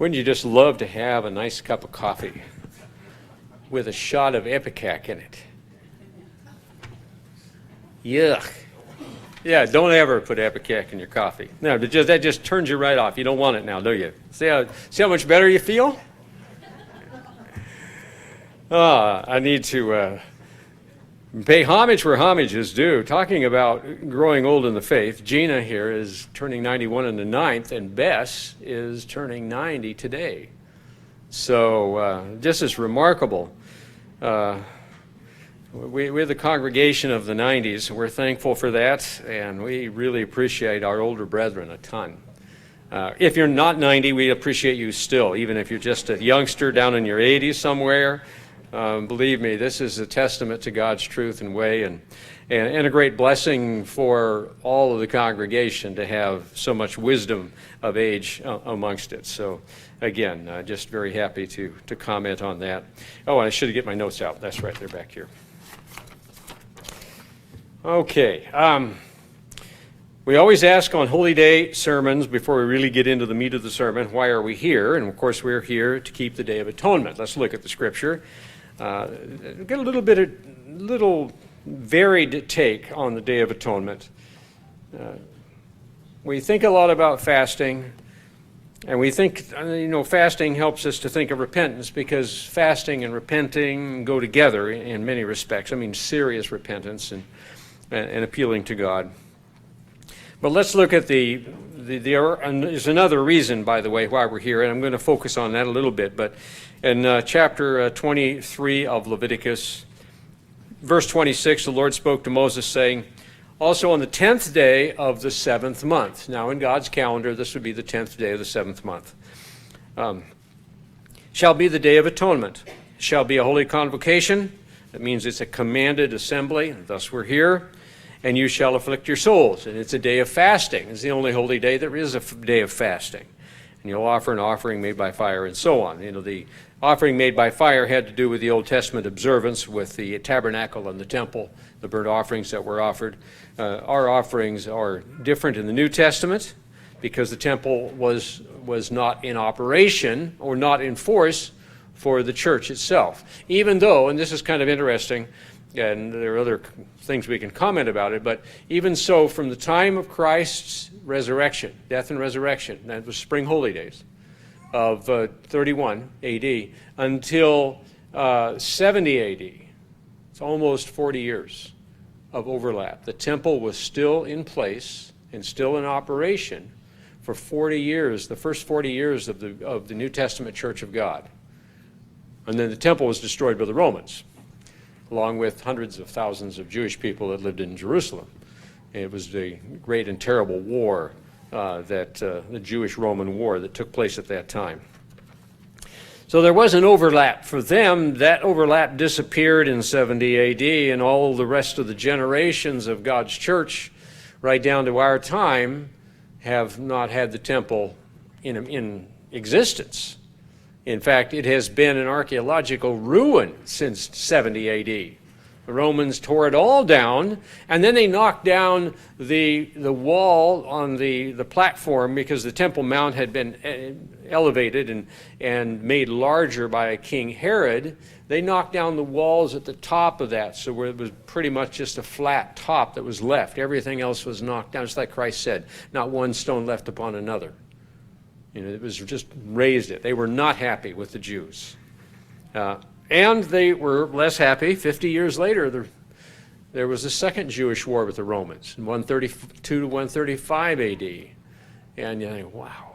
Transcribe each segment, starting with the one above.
Wouldn't you just love to have a nice cup of coffee with a shot of Ipecac in it? Yuck. Yeah, don't ever put Ipecac in your coffee. No, that just turns you right off. You don't want it now, do you? See how much better you feel? I need to pay homage where homage is due. Talking about growing old in the faith, Gina here is turning 91 on the 9th, and Bess is turning 90 today. So just as remarkable. We're the congregation of the 90s. We're thankful for that, and we really appreciate our older brethren a ton. If you're not 90, we appreciate you still, even if you're just a youngster down in your 80s somewhere. Believe me, this is a testament to God's truth and way, and a great blessing for all of the congregation to have so much wisdom of age amongst it. So again, just very happy to comment on that. Oh, and I should get my notes out. That's right, they're back here. Okay. We always ask on Holy Day sermons, before we really get into the meat of the sermon, why are we here? And of course, we're here to keep the Day of Atonement. Let's look at the Scripture. Get a little varied take on the Day of Atonement. We think a lot about fasting, and we think, fasting helps us to think of repentance, because fasting and repenting go together in many respects. I mean, serious repentance and appealing to God. But let's look at there's another reason, by the way, why we're here, and I'm going to focus on that a little bit. But in chapter 23 of Leviticus, verse 26, the Lord spoke to Moses, saying, also on the 10th day of the 7th month. Now in God's calendar, this would be the 10th day of the 7th month. Shall be the Day of Atonement. Shall be a holy convocation. That means it's a commanded assembly, and thus we're here. And you shall afflict your souls. And it's a day of fasting. It's the only holy day there is a day of fasting. And you'll offer an offering made by fire and so on. The offering made by fire had to do with the Old Testament observance with the tabernacle and the temple, the burnt offerings that were offered. Our offerings are different in the New Testament because the temple was not in operation or not in force for the church itself. Even though, and this is kind of interesting, and there are other things we can comment about it, but even so, from the time of Christ's resurrection, death and resurrection, that was spring holy days of 31 AD, until 70 AD, it's almost 40 years of overlap. The temple was still in place and still in operation for 40 years, the first 40 years of the New Testament Church of God. And then the temple was destroyed by the Romans, along with hundreds of thousands of Jewish people that lived in Jerusalem. It was the great and terrible war, the Jewish-Roman war that took place at that time. So there was an overlap for them. That overlap disappeared in 70 AD, and all the rest of the generations of God's church, right down to our time, have not had the temple in existence. In fact, it has been an archaeological ruin since 70 AD. The Romans tore it all down, and then they knocked down the wall on the platform, because the Temple Mount had been elevated and made larger by King Herod. They knocked down the walls at the top of that, so where it was pretty much just a flat top that was left. Everything else was knocked down, just like Christ said, not one stone left upon another. It was just raised it. They were not happy with the Jews. And they were less happy. 50 years later, there was a second Jewish war with the Romans in 132 to 135 AD. And you think, wow.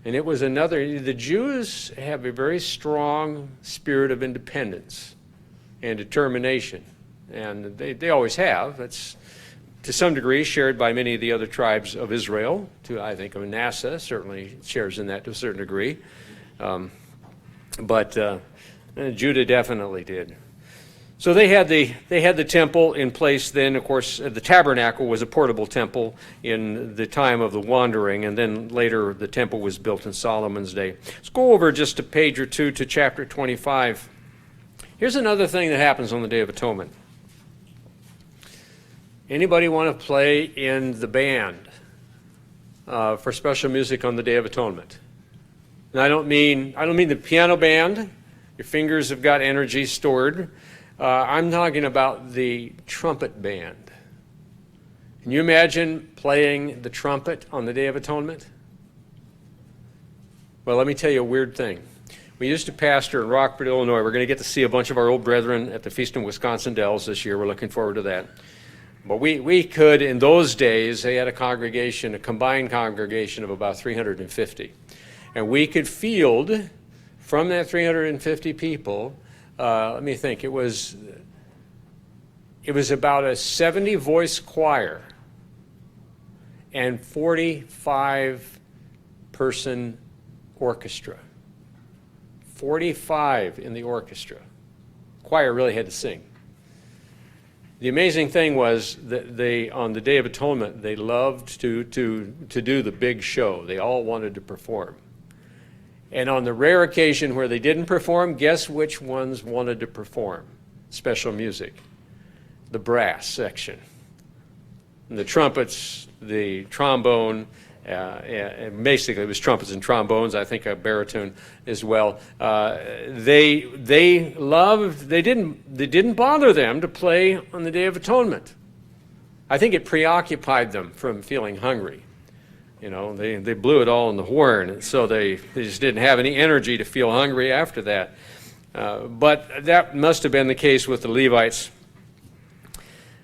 And it was the Jews have a very strong spirit of independence and determination. And they always have. It's to some degree shared by many of the other tribes of Israel. I think of Manasseh certainly shares in that to a certain degree. But Judah definitely did. So they had the temple in place then. Of course, the tabernacle was a portable temple in the time of the wandering, and then later the temple was built in Solomon's day. Let's go over just a page or two to chapter 25. Here's another thing that happens on the Day of Atonement. Anybody want to play in the band for special music on the Day of Atonement? And I don't mean the piano band. Your fingers have got energy stored. I'm talking about the trumpet band. Can you imagine playing the trumpet on the Day of Atonement? Well, let me tell you a weird thing. We used to pastor in Rockford, Illinois. We're going to get to see a bunch of our old brethren at the Feast of Wisconsin Dells this year. We're looking forward to that. But we could, in those days, they had a combined congregation of about 350. And we could field from that 350 people, let me think, it was about a 70-voice choir and 45-person orchestra. 45 in the orchestra. Choir really had to sing. The amazing thing was that on the Day of Atonement, they loved to do the big show. They all wanted to perform. And on the rare occasion where they didn't perform, guess which ones wanted to perform special music? The brass section. And the trumpets, the trombone, and basically it was trumpets and trombones, I think a baritone as well. They didn't bother them to play on the Day of Atonement. I think it preoccupied them from feeling hungry. You know, they blew it all in the horn, and so they just didn't have any energy to feel hungry after that. But that must have been the case with the Levites.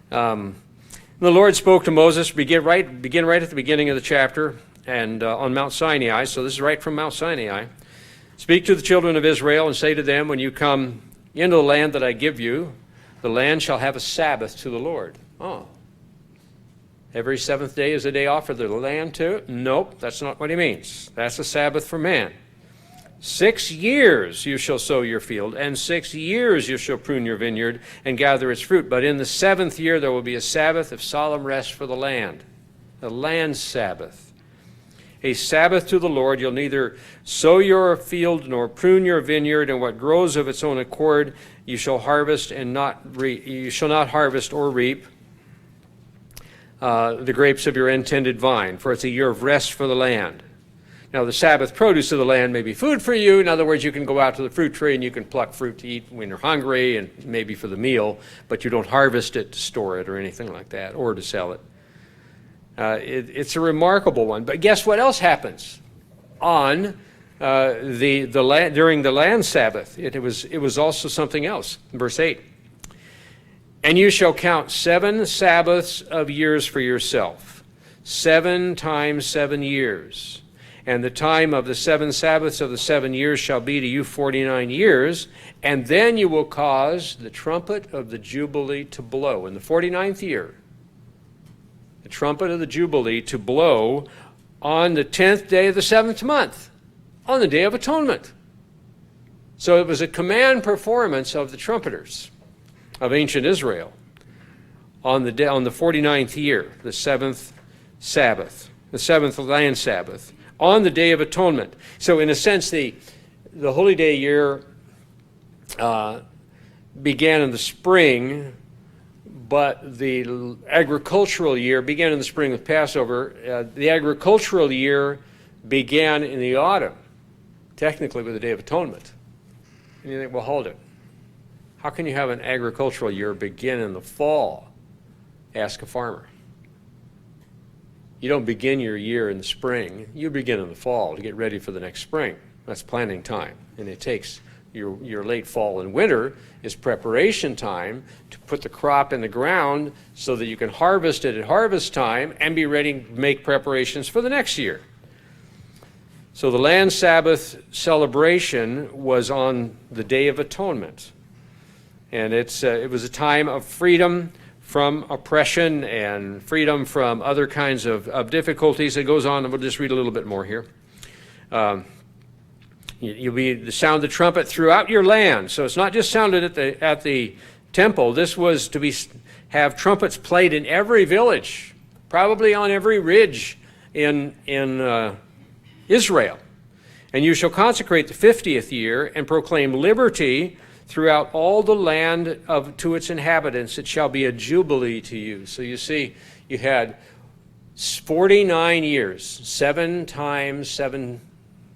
The Lord spoke to Moses, begin right at the beginning of the chapter, and on Mount Sinai. So this is right from Mount Sinai. Speak to the children of Israel and say to them, when you come into the land that I give you, the land shall have a Sabbath to the Lord. Oh. Every seventh day is a day off for the land too? Nope, that's not what he means. That's a Sabbath for man. 6 years you shall sow your field, and 6 years you shall prune your vineyard and gather its fruit. But in the 7th year there will be a Sabbath of solemn rest for the land Sabbath. A Sabbath to the Lord. You'll neither sow your field nor prune your vineyard, and what grows of its own accord you shall harvest and you shall not harvest or reap the grapes of your intended vine, for it's a year of rest for the land. Now, the Sabbath produce of the land may be food for you. In other words, you can go out to the fruit tree and you can pluck fruit to eat when you're hungry and maybe for the meal, but you don't harvest it to store it or anything like that, or to sell it. It's a remarkable one. But guess what else happens on the land, during the land Sabbath? It was also something else. Verse 8. And you shall count 7 Sabbaths of years for yourself, 7 times 7 years. And the time of the 7 Sabbaths of the 7 years shall be to you 49 years, and then you will cause the trumpet of the Jubilee to blow. In the 49th year, the trumpet of the Jubilee to blow on the 10th day of the 7th month, on the Day of Atonement. So it was a command performance of the trumpeters of ancient Israel on the 49th year, the 7th Sabbath, the 7th land Sabbath, on the Day of Atonement. So in a sense, the Holy Day year began in the spring, but the agricultural year began in the spring with Passover. The agricultural year began in the autumn, technically with the Day of Atonement. And you think, well, hold it. How can you have an agricultural year begin in the fall? Ask a farmer. You don't begin your year in the spring. You begin in the fall to get ready for the next spring. That's planting time. And it takes your late fall and winter is preparation time to put the crop in the ground so that you can harvest it at harvest time and be ready to make preparations for the next year. So the land Sabbath celebration was on the Day of Atonement. And it was a time of freedom from oppression and freedom from other kinds of difficulties. It goes on, and we'll just read a little bit more here. You'll be to sound the trumpet throughout your land. So it's not just sounded at the temple. This was to have trumpets played in every village, probably on every ridge in Israel. And you shall consecrate the 50th year and proclaim liberty throughout all the land to its inhabitants. It shall be a jubilee to you. So you see, you had 49 years, 7 times 7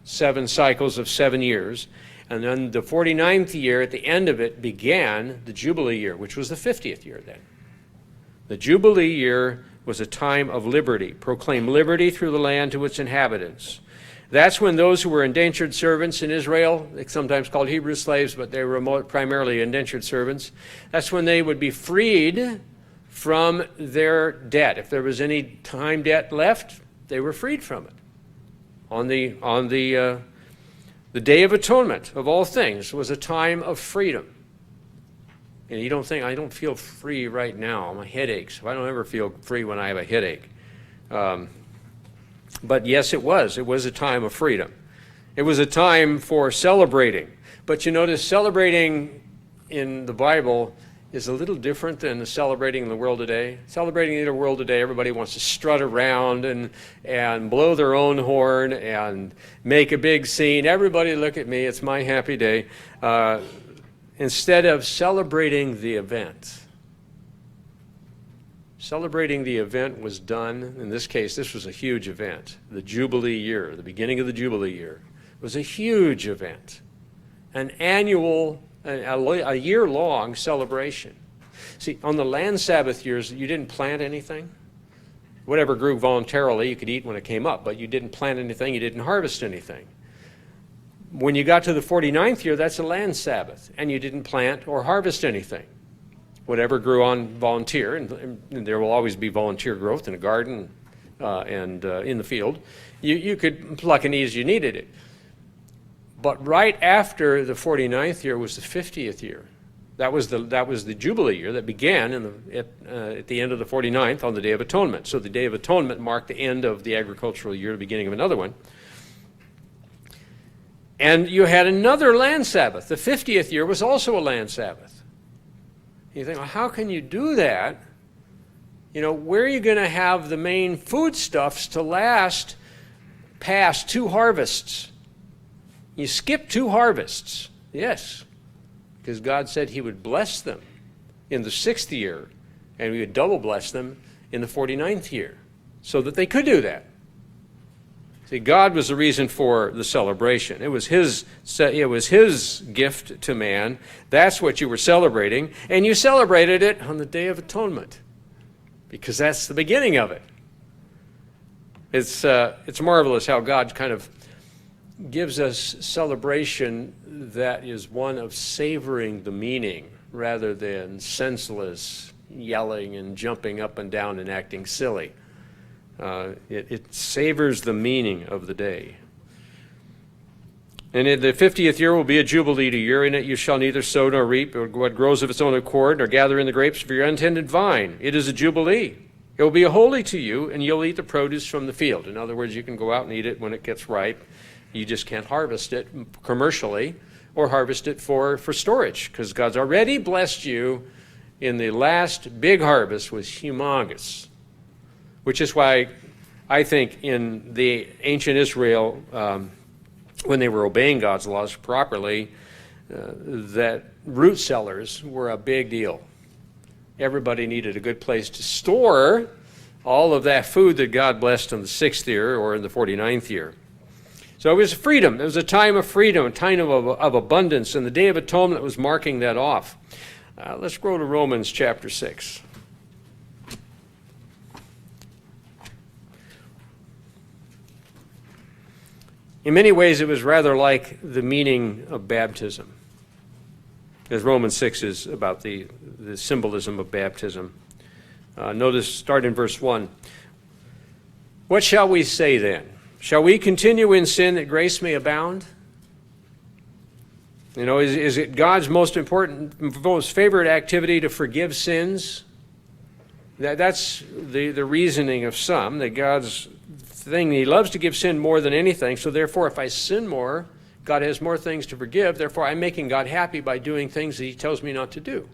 7 cycles of 7 years. And then the 49th year, at the end of it, began the Jubilee year, which was the 50th year then. The Jubilee year was a time of liberty. Proclaim liberty through the land to its inhabitants. That's when those who were indentured servants in Israel, sometimes called Hebrew slaves, but they were primarily indentured servants, that's when they would be freed from their debt. If there was any time debt left, they were freed from it. On the Day of Atonement, of all things, was a time of freedom. And you don't think, I don't feel free right now. My head aches. I don't ever feel free when I have a headache. But yes, it was. It was a time of freedom. It was a time for celebrating. But you notice celebrating in the Bible is a little different than the celebrating in the world today. Celebrating in the world today, everybody wants to strut around and blow their own horn and make a big scene. Everybody look at me, it's my happy day. Instead of celebrating the event. Celebrating the event was done, in this case, this was a huge event. The Jubilee year, the beginning of the Jubilee year, was a huge event. An annual, a year-long celebration. See, on the land Sabbath years, you didn't plant anything. Whatever grew voluntarily, you could eat when it came up, but you didn't plant anything, you didn't harvest anything. When you got to the 49th year, that's a land Sabbath, and you didn't plant or harvest anything. Whatever grew on volunteer, and there will always be volunteer growth in a garden and in the field, you could pluck and eat as you needed it. But right after the 49th year was the 50th year. That was the Jubilee year that began at the end of the 49th on the Day of Atonement. So the Day of Atonement marked the end of the agricultural year, the beginning of another one. And you had another land Sabbath. The 50th year was also a land Sabbath. You think, well, how can you do that? You know, where are you going to have the main foodstuffs to last past 2 harvests? You skip 2 harvests. Yes, because God said he would bless them in the 6th year, and we would double bless them in the 49th year, so that they could do that. See, God was the reason for the celebration. It was his gift to man. That's what you were celebrating, and you celebrated it on the Day of Atonement, because that's the beginning of it. It's marvelous how God kind of gives us celebration that is one of savoring the meaning rather than senseless yelling and jumping up and down and acting silly. It savors the meaning of the day. And in the 50th year will be a jubilee year. In it you shall neither sow nor reap or what grows of its own accord, nor gather in the grapes of your untended vine. It is a jubilee. It will be holy to you, and you'll eat the produce from the field. In other words, you can go out and eat it when it gets ripe. You just can't harvest it commercially or harvest it for storage, because God's already blessed you in the last big harvest was humongous. Which is why I think in the ancient Israel, when they were obeying God's laws properly, that root cellars were a big deal. Everybody needed a good place to store all of that food that God blessed in the 6th year or in the 49th year. So it was freedom. It was a time of freedom, a time of abundance, and the Day of Atonement was marking that off. Let's go to Romans chapter 6. In many ways, it was rather like the meaning of baptism, as Romans 6 is about the symbolism of baptism. Notice, start in verse 1. What shall we say then? Shall we continue in sin that grace may abound? You know, is it God's most important, most favorite activity to forgive sins? That's the reasoning of some, that God's thing, he loves to give sin more than anything, so therefore if I sin more, God has more things to forgive, therefore I'm making God happy by doing things that he tells me not to do.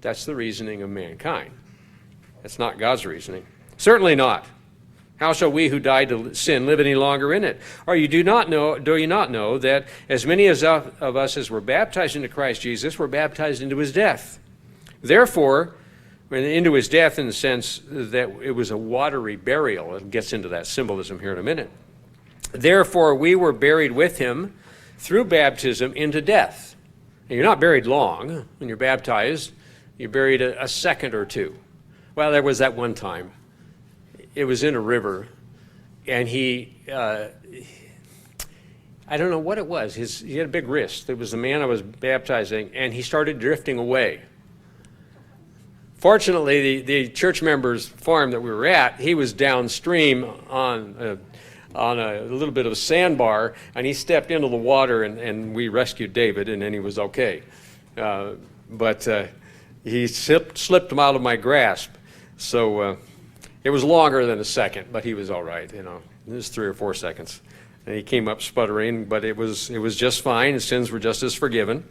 That's the reasoning of mankind. That's not God's reasoning. Certainly not. How shall we who died to sin live any longer in it? Or do you not know that as many of us as were baptized into Christ Jesus were baptized into his death? Therefore, into his death in the sense that it was a watery burial. It gets into that symbolism here in a minute. Therefore we were buried with him through baptism into death. And you're not buried long when you're baptized. You're buried a second or two. Well, there was that one time. It was in a river, and I don't know what it was. He had a big wrist. It was the man I was baptizing, and he started drifting away. Fortunately, the church member's farm that we were at, he was downstream on a little bit of a sandbar, and he stepped into the water, and we rescued David, and then he was okay. But he slipped him out of my grasp. So it was longer than a second, but he was all right. It was 3 or 4 seconds. And he came up sputtering, but it was just fine. His sins were just as forgiven.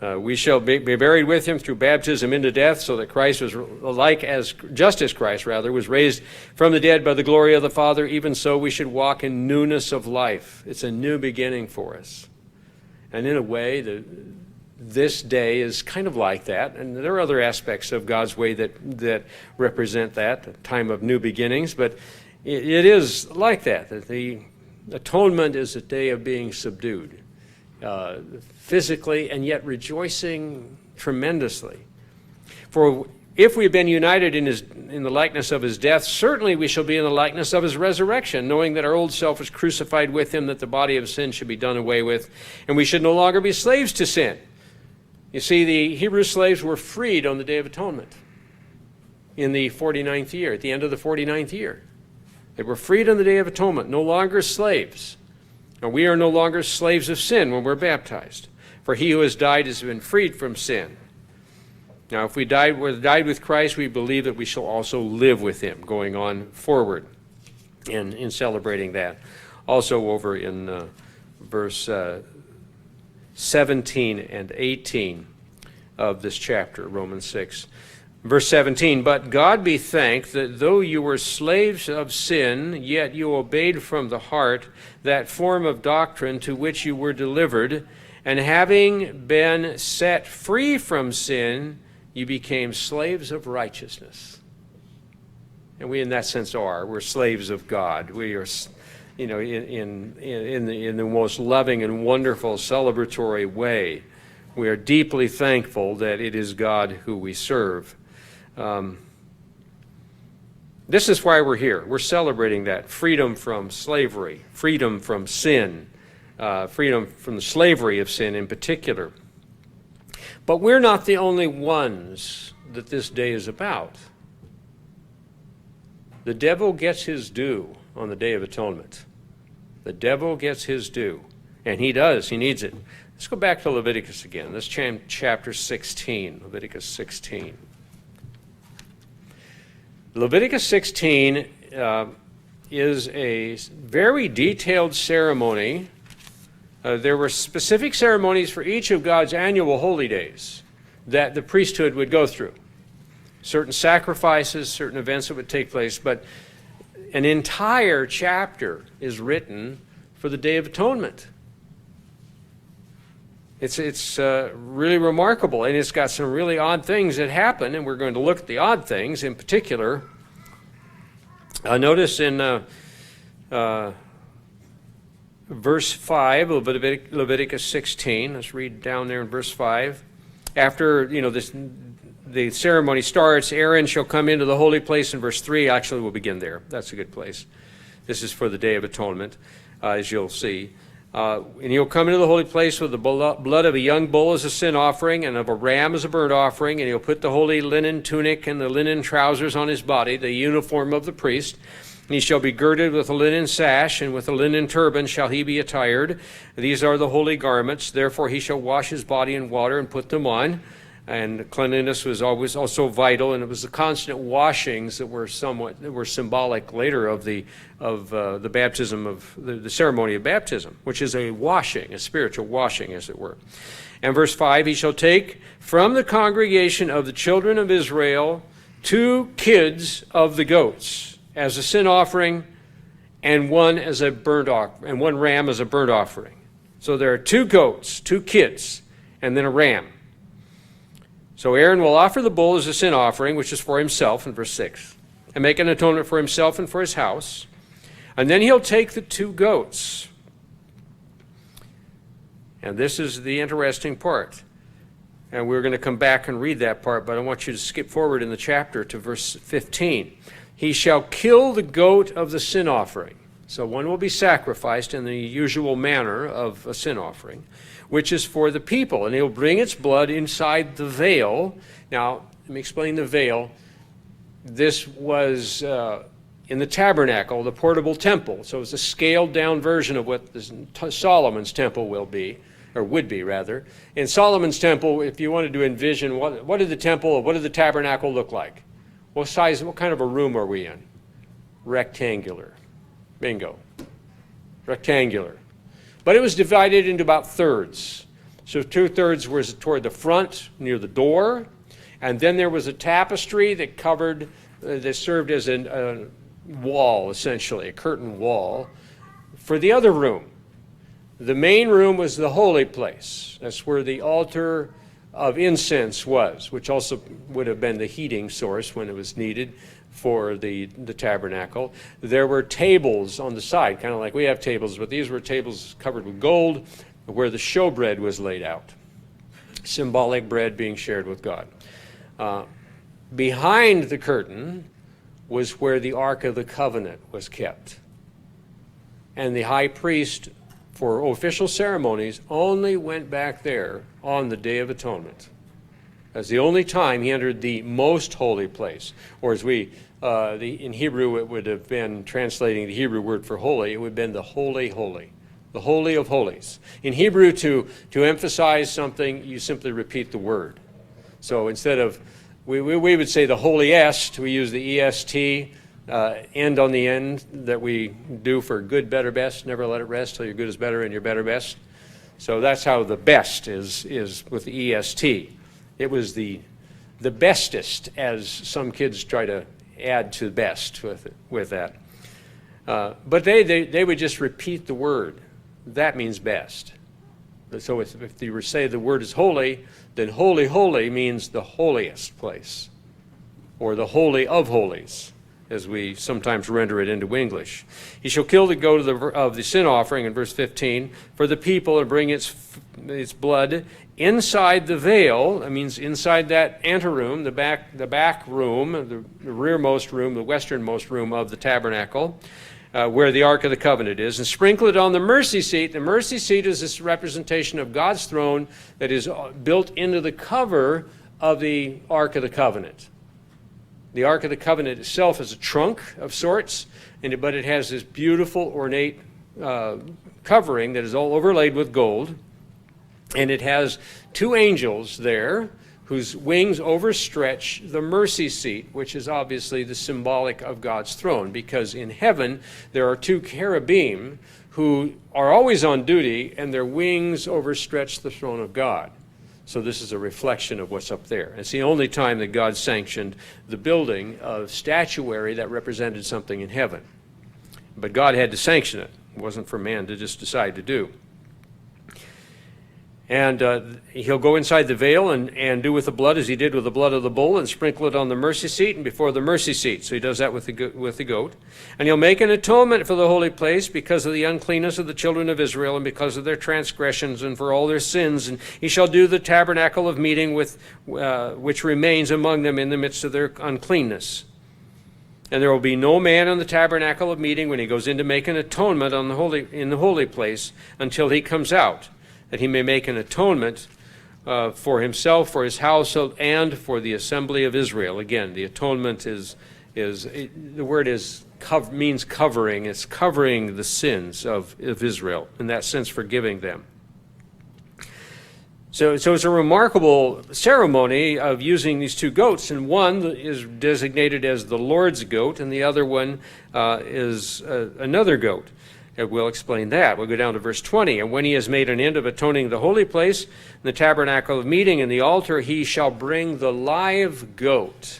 We shall be buried with him through baptism into death, so that Christ was just as Christ was raised from the dead by the glory of the Father. Even so, we should walk in newness of life. It's a new beginning for us. And in a way, this day is kind of like that. And there are other aspects of God's way that represent that, a time of new beginnings. But it is like that the atonement is a day of being subdued. Physically, and yet rejoicing tremendously. For if we've been united in the likeness of his death, certainly we shall be in the likeness of his resurrection, knowing that our old self was crucified with him, that the body of sin should be done away with, and we should no longer be slaves to sin. You see, the Hebrew slaves were freed on the Day of Atonement in the 49th year, at the end of the 49th year. They were freed on the Day of Atonement, no longer slaves. And we are no longer slaves of sin when we're baptized. For he who has died has been freed from sin. Now, if we died with Christ, we believe that we shall also live with him, going on forward in celebrating that. Also over in verse 17 and 18 of this chapter, Romans 6. Verse 17, but God be thanked that though you were slaves of sin, yet you obeyed from the heart that form of doctrine to which you were delivered, and having been set free from sin, you became slaves of righteousness. And we in that sense are. We're slaves of God. We are, in the most loving and wonderful celebratory way. We are deeply thankful that it is God who we serve. This is why we're here. We're celebrating that freedom from slavery, freedom from sin, freedom from the slavery of sin in particular. But we're not the only ones that this day is about. The devil gets his due on the Day of Atonement. The devil gets his due, and he does. He needs it. Let's go back to Leviticus again. This chapter 16, Leviticus 16. Leviticus 16 is a very detailed ceremony. There were specific ceremonies for each of God's annual holy days that the priesthood would go through. Certain sacrifices, certain events that would take place, but an entire chapter is written for the Day of Atonement. It's really remarkable, and it's got some really odd things that happen, and we're going to look at the odd things in particular. Notice in verse 5 of Leviticus 16. Let's read down there in verse 5. After the ceremony starts, Aaron shall come into the holy place in verse 3. Actually, we'll begin there. That's a good place. This is for the Day of Atonement, as you'll see. And he'll come into the holy place with the blood of a young bull as a sin offering and of a ram as a burnt offering, and he'll put the holy linen tunic and the linen trousers on his body, the uniform of the priest. And he shall be girded with a linen sash, and with a linen turban shall he be attired. These are the holy garments. Therefore he shall wash his body in water and put them on. And cleanliness was always also vital, and it was the constant washings that were symbolic later of the baptism of the ceremony of baptism, which is a washing, a spiritual washing, as it were. And verse 5, he shall take from the congregation of the children of Israel 2 kids of the goats as a sin offering, and one as a burnt offering, and 1 ram as a burnt offering. So there are 2 goats, 2 kids, and then a ram. So Aaron will offer the bull as a sin offering, which is for himself in verse 6, and make an atonement for himself and for his house. And then he'll take the 2 goats. And this is the interesting part. And we're going to come back and read that part, but I want you to skip forward in the chapter to verse 15. He shall kill the goat of the sin offering. So one will be sacrificed in the usual manner of a sin offering, which is for the people. And he'll bring its blood inside the veil. Now, let me explain the veil. This was in the tabernacle, the portable temple. So it's a scaled down version of what Solomon's temple will be, or would be rather. In Solomon's temple, if you wanted to envision what did the temple, what did the tabernacle look like? What size, what kind of a room are we in? Rectangular. Bingo. Rectangular. But it was divided into about thirds. So 2/3 was toward the front, near the door, and then there was a tapestry that covered, that served as a wall, essentially, a curtain wall, for the other room. The main room was the holy place. That's where the altar of incense was, which also would have been the heating source when it was needed for the tabernacle. There were tables on the side, kind of like we have tables, but these were tables covered with gold where the showbread was laid out, symbolic bread being shared with God. Behind the curtain was where the Ark of the Covenant was kept. And the high priest, for official ceremonies, only went back there on the Day of Atonement. That's the only time he entered the most holy place. Or as in Hebrew, it would have been, translating the Hebrew word for holy, it would have been the holy, holy, the holy of holies. In Hebrew, to emphasize something, you simply repeat the word. So instead of, we would say the holiest, we use the EST, end on the end that we do for good, better, best. Never let it rest till your good is better and your better best. So that's how the best is with the EST. It was the bestest, as some kids try to add to best with that. But they would just repeat the word. That means best. So if you say the word is holy, then holy, holy means the holiest place, or the holy of holies, as we sometimes render it into English. He shall kill the goat of the sin offering in verse 15 for the people and bring its blood inside the veil. That means inside that anteroom, the back room, the rearmost room, the westernmost room of the tabernacle, where the Ark of the Covenant is, and sprinkle it on the mercy seat. The mercy seat is this representation of God's throne that is built into the cover of the Ark of the Covenant. The Ark of the Covenant itself is a trunk of sorts, but it has this beautiful ornate covering that is all overlaid with gold. And it has 2 angels there whose wings overstretch the mercy seat, which is obviously the symbolic of God's throne, because in heaven there are 2 cherubim who are always on duty, and their wings overstretch the throne of God. So this is a reflection of what's up there. It's the only time that God sanctioned the building of statuary that represented something in heaven. But God had to sanction it. It wasn't for man to just decide to do. And he'll go inside the veil and do with the blood as he did with the blood of the bull, and sprinkle it on the mercy seat and before the mercy seat. So he does that with the goat. And he'll make an atonement for the holy place because of the uncleanness of the children of Israel and because of their transgressions and for all their sins. And he shall do the tabernacle of meeting with which remains among them in the midst of their uncleanness. And there will be no man in the tabernacle of meeting when he goes in to make an atonement in the holy place until he comes out, that he may make an atonement for himself, for his household, and for the assembly of Israel. Again, the atonement the word means covering. It's covering the sins of Israel, in that sense forgiving them. So it's a remarkable ceremony of using these 2 goats, and one is designated as the Lord's goat, and the other one is another goat. We'll explain that. We'll go down to verse 20. And when he has made an end of atoning the holy place, the tabernacle of meeting, and the altar, he shall bring the live goat.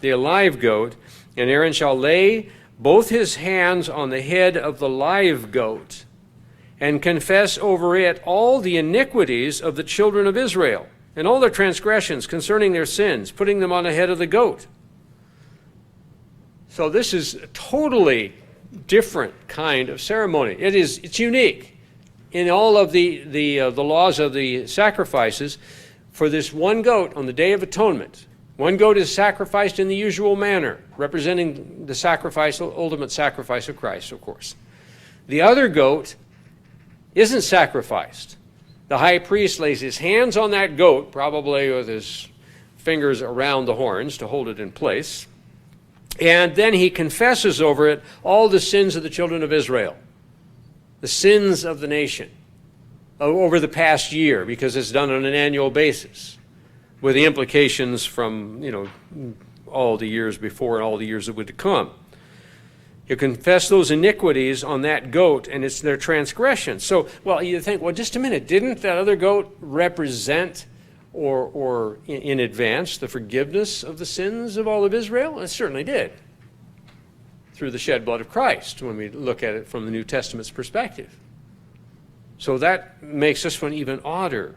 The live goat, and Aaron shall lay both his hands on the head of the live goat, and confess over it all the iniquities of the children of Israel, and all their transgressions concerning their sins, putting them on the head of the goat. So this is totally different kind of ceremony. It's unique in all of the laws of the sacrifices. For this one goat on the Day of Atonement, one goat is sacrificed in the usual manner, representing the sacrifice, ultimate sacrifice of Christ, of course. The other goat isn't sacrificed. The high priest lays his hands on that goat, probably with his fingers around the horns to hold it in place, and then he confesses over it all the sins of the children of Israel, the sins of the nation over the past year, because it's done on an annual basis, with the implications from, all the years before and all the years that would come. You confess those iniquities on that goat, and it's their transgression. So, you think, just a minute, didn't that other goat represent or in advance the forgiveness of the sins of all of Israel? It certainly did, through the shed blood of Christ, when we look at it from the New Testament's perspective. So that makes this one even odder,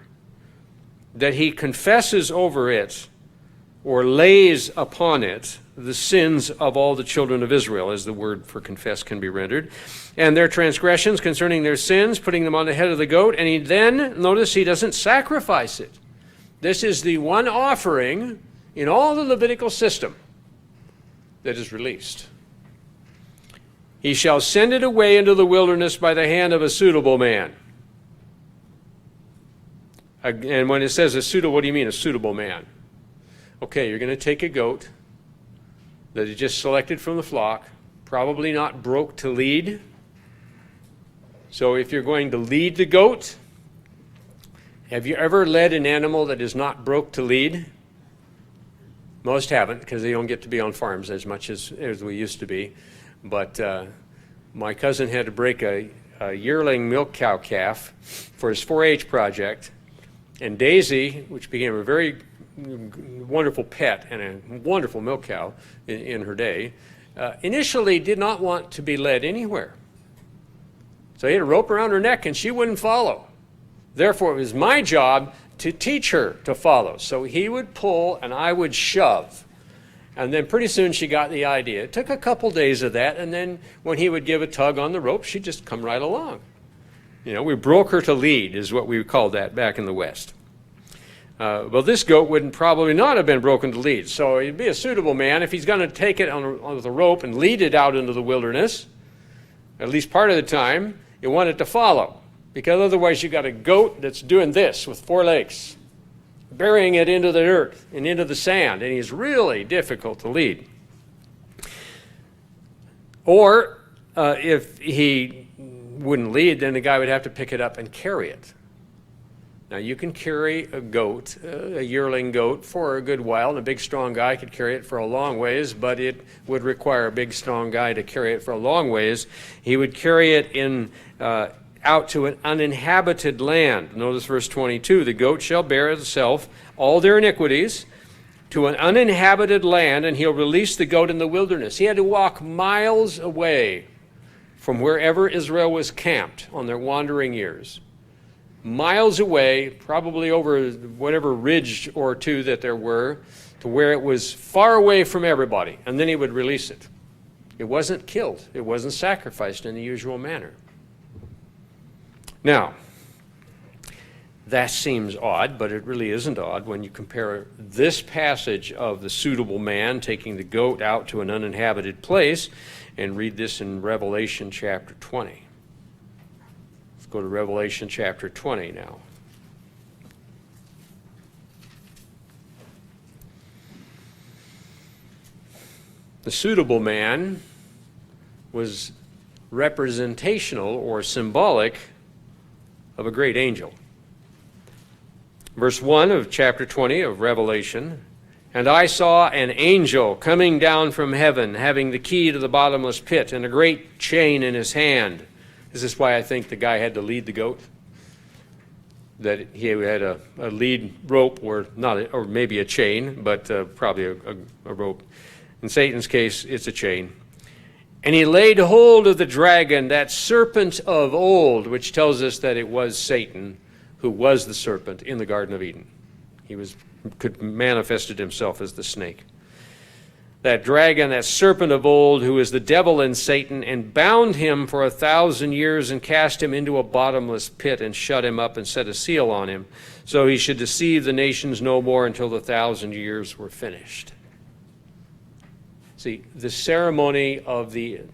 that he confesses over it or lays upon it the sins of all the children of Israel, as the word for confess can be rendered, and their transgressions concerning their sins, putting them on the head of the goat. And he then, notice, he doesn't sacrifice it. This is the one offering in all the Levitical system that is released. He shall send it away into the wilderness by the hand of a suitable man. And when it says a suitable, what do you mean a suitable man? Okay, you're going to take a goat that is just selected from the flock, probably not broke to lead. So if you're going to lead the goat, have you ever led an animal that is not broke to lead? Most haven't, because they don't get to be on farms as much as we used to be. But my cousin had to break a yearling milk cow calf for his 4-H project. And Daisy, which became a very wonderful pet and a wonderful milk cow in her day, initially did not want to be led anywhere. So he had a rope around her neck and she wouldn't follow. Therefore, it was my job to teach her to follow. So he would pull and I would shove. And then pretty soon she got the idea. It took a couple days of that, and then when he would give a tug on the rope, she'd just come right along. We broke her to lead, is what we called that back in the West. Well, this goat would probably not have been broken to lead. So he'd be a suitable man if he's going to take it on the rope and lead it out into the wilderness. At least part of the time, you want it to follow. Because otherwise you got a goat that's doing this with 4 legs, burying it into the earth and into the sand, and he's really difficult to lead. Or if he wouldn't lead, then the guy would have to pick it up and carry it. Now you can carry a goat, a yearling goat, for a good while, and a big strong guy could carry it for a long ways, but it would require a big strong guy to carry it for a long ways. He would carry it out to an uninhabited land. Notice verse 22, the goat shall bear itself all their iniquities to an uninhabited land, and he'll release the goat in the wilderness. He had to walk miles away from wherever Israel was camped on their wandering years. Miles away, probably over whatever ridge or two that there were, to where it was far away from everybody, and then he would release it. It wasn't killed. It wasn't sacrificed in the usual manner. Now, that seems odd, but it really isn't odd when you compare this passage of the suitable man taking the goat out to an uninhabited place and read this in Revelation chapter 20. Let's go to Revelation chapter 20 now. The suitable man was representational or symbolic of a great angel. Verse 1 of chapter 20 of Revelation, and I saw an angel coming down from heaven, having the key to the bottomless pit and a great chain in his hand. Is this why I think the guy had to lead the goat? That he had a lead rope, or maybe a chain, but probably a rope. In Satan's case, it's a chain. And he laid hold of the dragon, that serpent of old, which tells us that it was Satan who was the serpent in the Garden of Eden. He could manifested himself as the snake. that dragon, that serpent of old, who is the devil and Satan, and bound him for 1,000 years and cast him into a bottomless pit and shut him up and set a seal on him, so he should deceive the nations no more until the 1,000 years were finished. See, the ceremony of in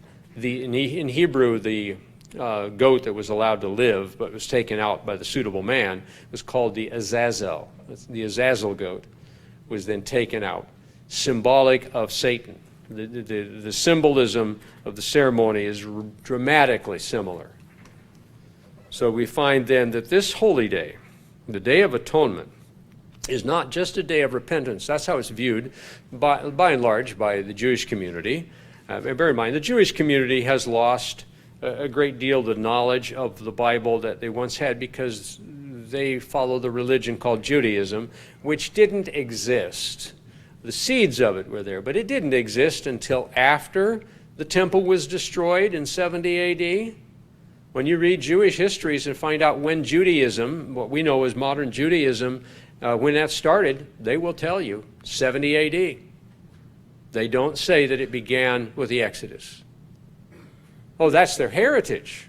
Hebrew, the goat that was allowed to live but was taken out by the suitable man was called the Azazel. The Azazel goat was then taken out, symbolic of Satan. The symbolism of the ceremony is dramatically similar. So we find then that this holy day, the Day of Atonement, is not just a day of repentance. That's how it's viewed by and large by the Jewish community. And bear in mind, the Jewish community has lost a great deal of the knowledge of the Bible that they once had because they follow the religion called Judaism, which didn't exist. The seeds of it were there, but it didn't exist until after the temple was destroyed in 70 A.D. When you read Jewish histories and find out when Judaism, what we know as modern Judaism, when that started, they will tell you 70 A.D. They don't say that it began with the Exodus. Oh, that's their heritage.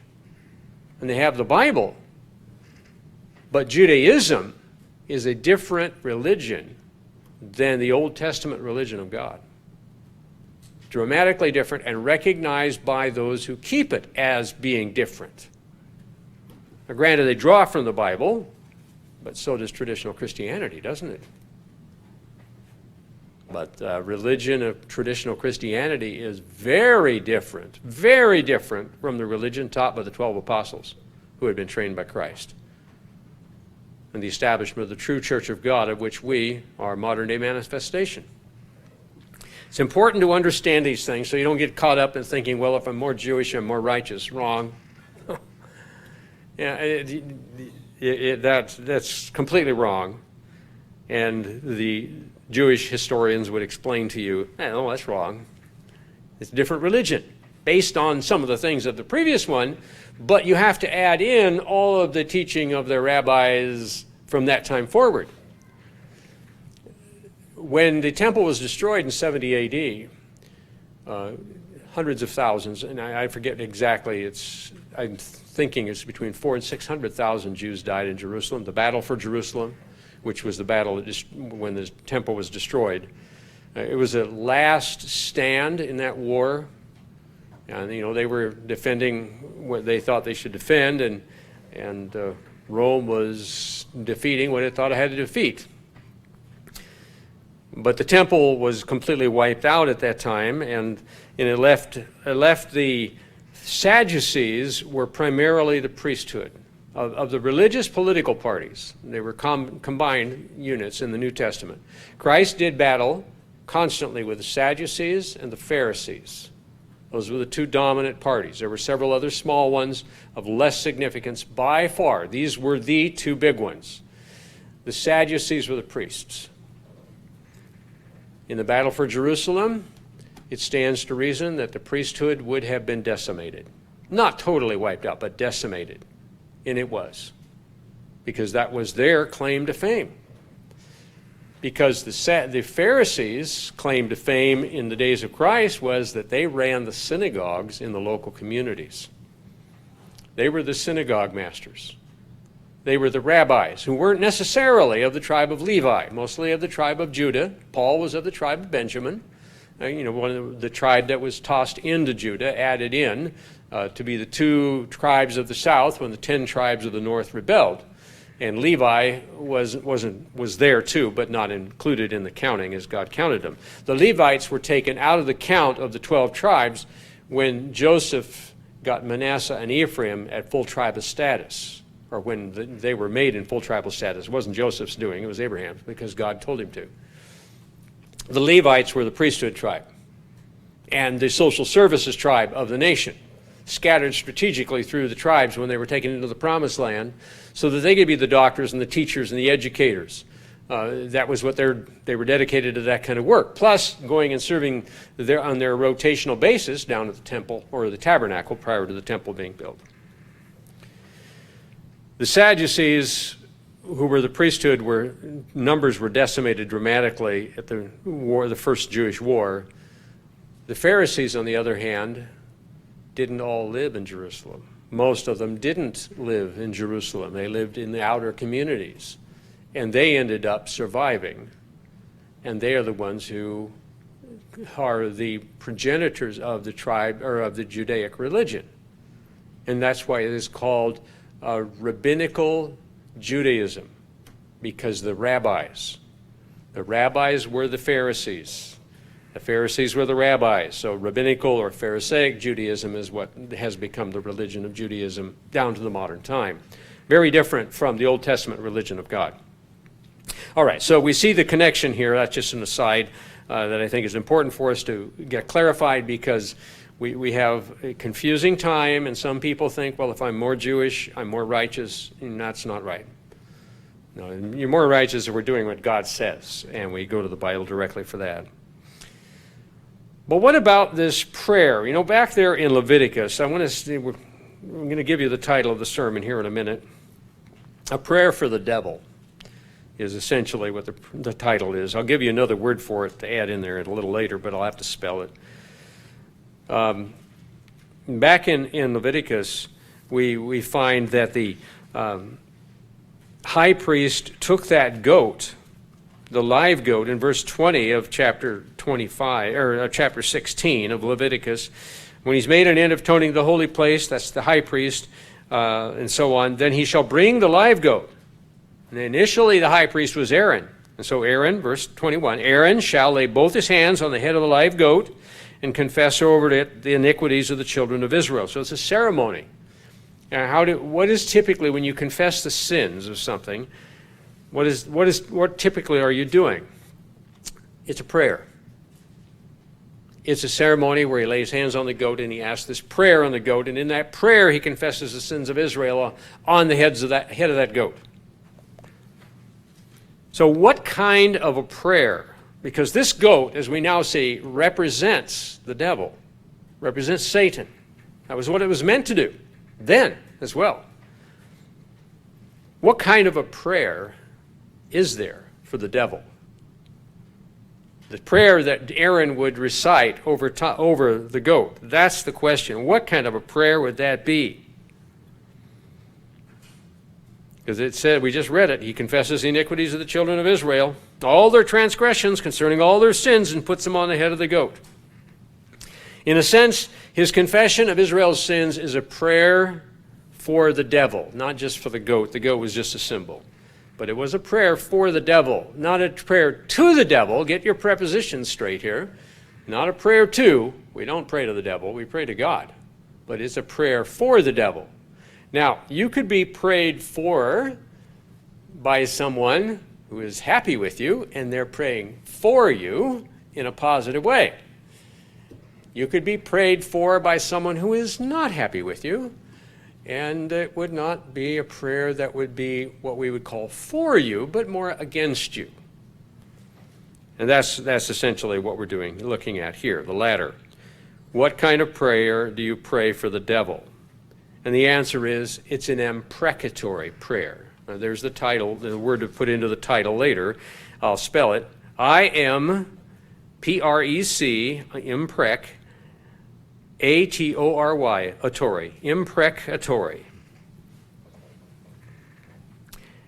And they have the Bible. But Judaism is a different religion than the Old Testament religion of God. Dramatically different and recognized by those who keep it as being different. Now, granted, they draw from the Bible, but so does traditional Christianity, doesn't it? But religion of traditional Christianity is very different from the religion taught by the 12 apostles who had been trained by Christ, and the establishment of the true church of God, of which we are modern-day manifestation. It's important to understand these things so you don't get caught up in thinking, well, if I'm more Jewish, I'm more righteous. Wrong. Yeah, that's completely wrong. And the Jewish historians would explain to you, no, that's wrong. It's a different religion based on some of the things of the previous one, but you have to add in all of the teaching of their rabbis from that time forward. When the temple was destroyed in 70 A.D., hundreds of thousands, and I forget exactly, I'm thinking it's between 400,000 and 600,000 Jews died in Jerusalem. The battle for Jerusalem, which was the battle when the temple was destroyed. It was a last stand in that war. And, they were defending what they thought they should defend, and Rome was defeating what it thought it had to defeat. But the temple was completely wiped out at that time, and it left the Sadducees were primarily the priesthood of the religious political parties. They were combined units in the New Testament. Christ did battle constantly with the Sadducees and the Pharisees. Those were the two dominant parties. There were several other small ones of less significance by far. These were the two big ones. The Sadducees were the priests. In the battle for Jerusalem, it stands to reason that the priesthood would have been decimated. Not totally wiped out, but decimated. And it was. Because that was their claim to fame. Because the Pharisees' claim to fame in the days of Christ was that they ran the synagogues in the local communities. They were the synagogue masters. They were the rabbis who weren't necessarily of the tribe of Levi, mostly of the tribe of Judah. Paul was of the tribe of Benjamin. One of the tribe that was tossed into Judah, added in to be the two tribes of the south when the 10 tribes of the north rebelled. And Levi was there too, but not included in the counting as God counted them. The Levites were taken out of the count of the 12 tribes when Joseph got Manasseh and Ephraim at full tribal status, or when they were made in full tribal status. It wasn't Joseph's doing, it was Abraham's, because God told him to. The Levites were the priesthood tribe and the social services tribe of the nation, scattered strategically through the tribes when they were taken into the promised land so that they could be the doctors and the teachers and the educators. That was what they were dedicated to, that kind of work. Plus going and serving on their rotational basis down at the temple or the tabernacle prior to the temple being built. The Sadducees, who were the priesthood, numbers were decimated dramatically at the war, the first Jewish war. The Pharisees, on the other hand, didn't all live in Jerusalem. Most of them didn't live in Jerusalem. They lived in the outer communities, and they ended up surviving. And they are the ones who are the progenitors of the tribe, or of the Judaic religion. And that's why it is called rabbinical Judaism, because the rabbis were the Pharisees. The Pharisees were the rabbis. So rabbinical or Pharisaic Judaism is what has become the religion of Judaism down to the modern time. Very different from the Old Testament religion of God. All right, so we see the connection here. That's just an aside that I think is important for us to get clarified, because we have a confusing time, and some people think, well, if I'm more Jewish, I'm more righteous, and that's not right. No, you're more righteous if we're doing what God says, and we go to the Bible directly for that. But what about this prayer? You know, back there in Leviticus, I'm going to give you the title of the sermon here in a minute. A prayer for the devil is essentially what the title is. I'll give you another word for it to add in there a little later, but I'll have to spell it. Back in Leviticus, we find that the high priest took that goat, the live goat, in verse 20 of chapter 25, or chapter 16 of Leviticus. When he's made an end of atoning the holy place, that's the high priest, and so on, then he shall bring the live goat. And initially the high priest was Aaron. And so Aaron, verse 21, Aaron shall lay both his hands on the head of the live goat and confess over it the iniquities of the children of Israel. So it's a ceremony. Now, what is typically when you confess the sins of something, what typically are you doing? It's a prayer. It's a ceremony where he lays hands on the goat and he asks this prayer on the goat, and in that prayer he confesses the sins of Israel on the head of that goat. So what kind of a prayer? Because this goat, as we now see, represents the devil, represents Satan. That was what it was meant to do then as well. What kind of a prayer is there for the devil? The prayer that Aaron would recite over the goat. That's the question. What kind of a prayer would that be? Because it said, we just read it, he confesses the iniquities of the children of Israel, all their transgressions concerning all their sins, and puts them on the head of the goat. In a sense, his confession of Israel's sins is a prayer for the devil, not just for the goat. The goat was just a symbol. But it was a prayer for the devil, not a prayer to the devil. Get your prepositions straight here. Not a prayer to. We don't pray to the devil. We pray to God. But it's a prayer for the devil. Now, you could be prayed for by someone who is happy with you, and they're praying for you in a positive way. You could be prayed for by someone who is not happy with you, and it would not be a prayer that would be what we would call for you, but more against you. And that's essentially what we're looking at here, the latter. What kind of prayer do you pray for the devil? And the answer is, it's an imprecatory prayer. Now, there's the title, the word to put into the title later. I'll spell it. I-M-P-R-E-C, imprec, A-T-O-R-Y, atory, imprecatory.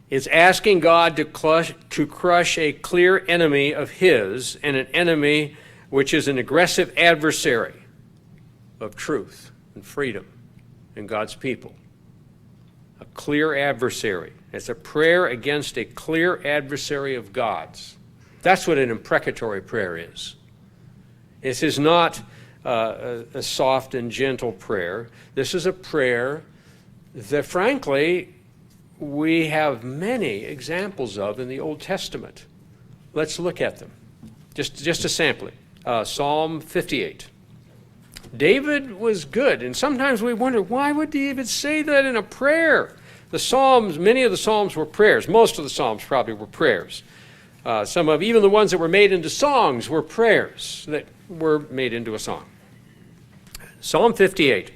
It's asking God to crush a clear enemy of his, and an enemy which is an aggressive adversary of truth and freedom and God's people. A clear adversary. It's a prayer against a clear adversary of God's. That's what an imprecatory prayer is. This is not a soft and gentle prayer. This is a prayer that, frankly, we have many examples of in the Old Testament. Let's look at them. Just a sampling. Psalm 58. David was good, and sometimes we wonder, why would David say that in a prayer? The Psalms, many of the Psalms were prayers. Most of the Psalms probably were prayers. Even the ones that were made into songs were prayers that were made into a song. Psalm 58.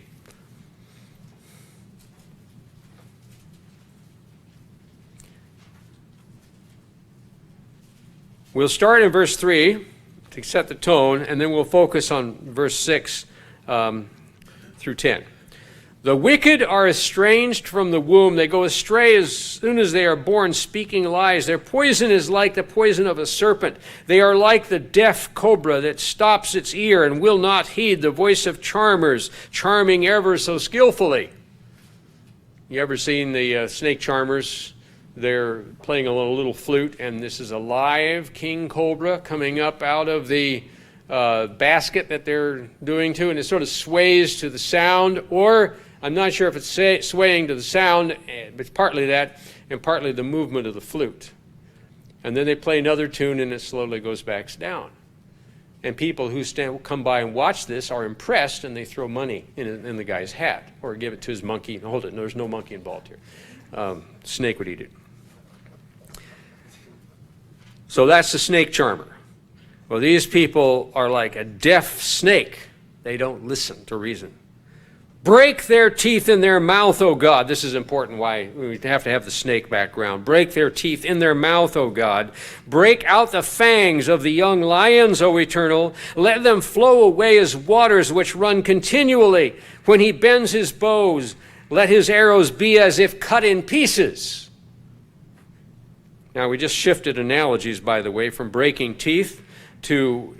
We'll start in verse 3 to set the tone, and then we'll focus on verse 6 through 10. The wicked are estranged from the womb. They go astray as soon as they are born, speaking lies. Their poison is like the poison of a serpent. They are like the deaf cobra that stops its ear and will not heed the voice of charmers, charming ever so skillfully. You ever seen the snake charmers? They're playing a little flute, and this is a live king cobra coming up out of the basket that they're doing to, and it sort of sways to the sound, or I'm not sure if it's swaying to the sound, but it's partly that and partly the movement of the flute. And then they play another tune, and it slowly goes back down. And people who come by and watch this are impressed, and they throw money in the guy's hat or give it to his monkey. Hold it, no, there's no monkey involved here. Snake would eat it. So that's the snake charmer. Well, these people are like a deaf snake. They don't listen to reason. Break their teeth in their mouth, O God. This is important why we have to have the snake background. Break their teeth in their mouth, O God. Break out the fangs of the young lions, O Eternal. Let them flow away as waters which run continually. When he bends his bows, let his arrows be as if cut in pieces. Now, we just shifted analogies, by the way, from breaking teeth to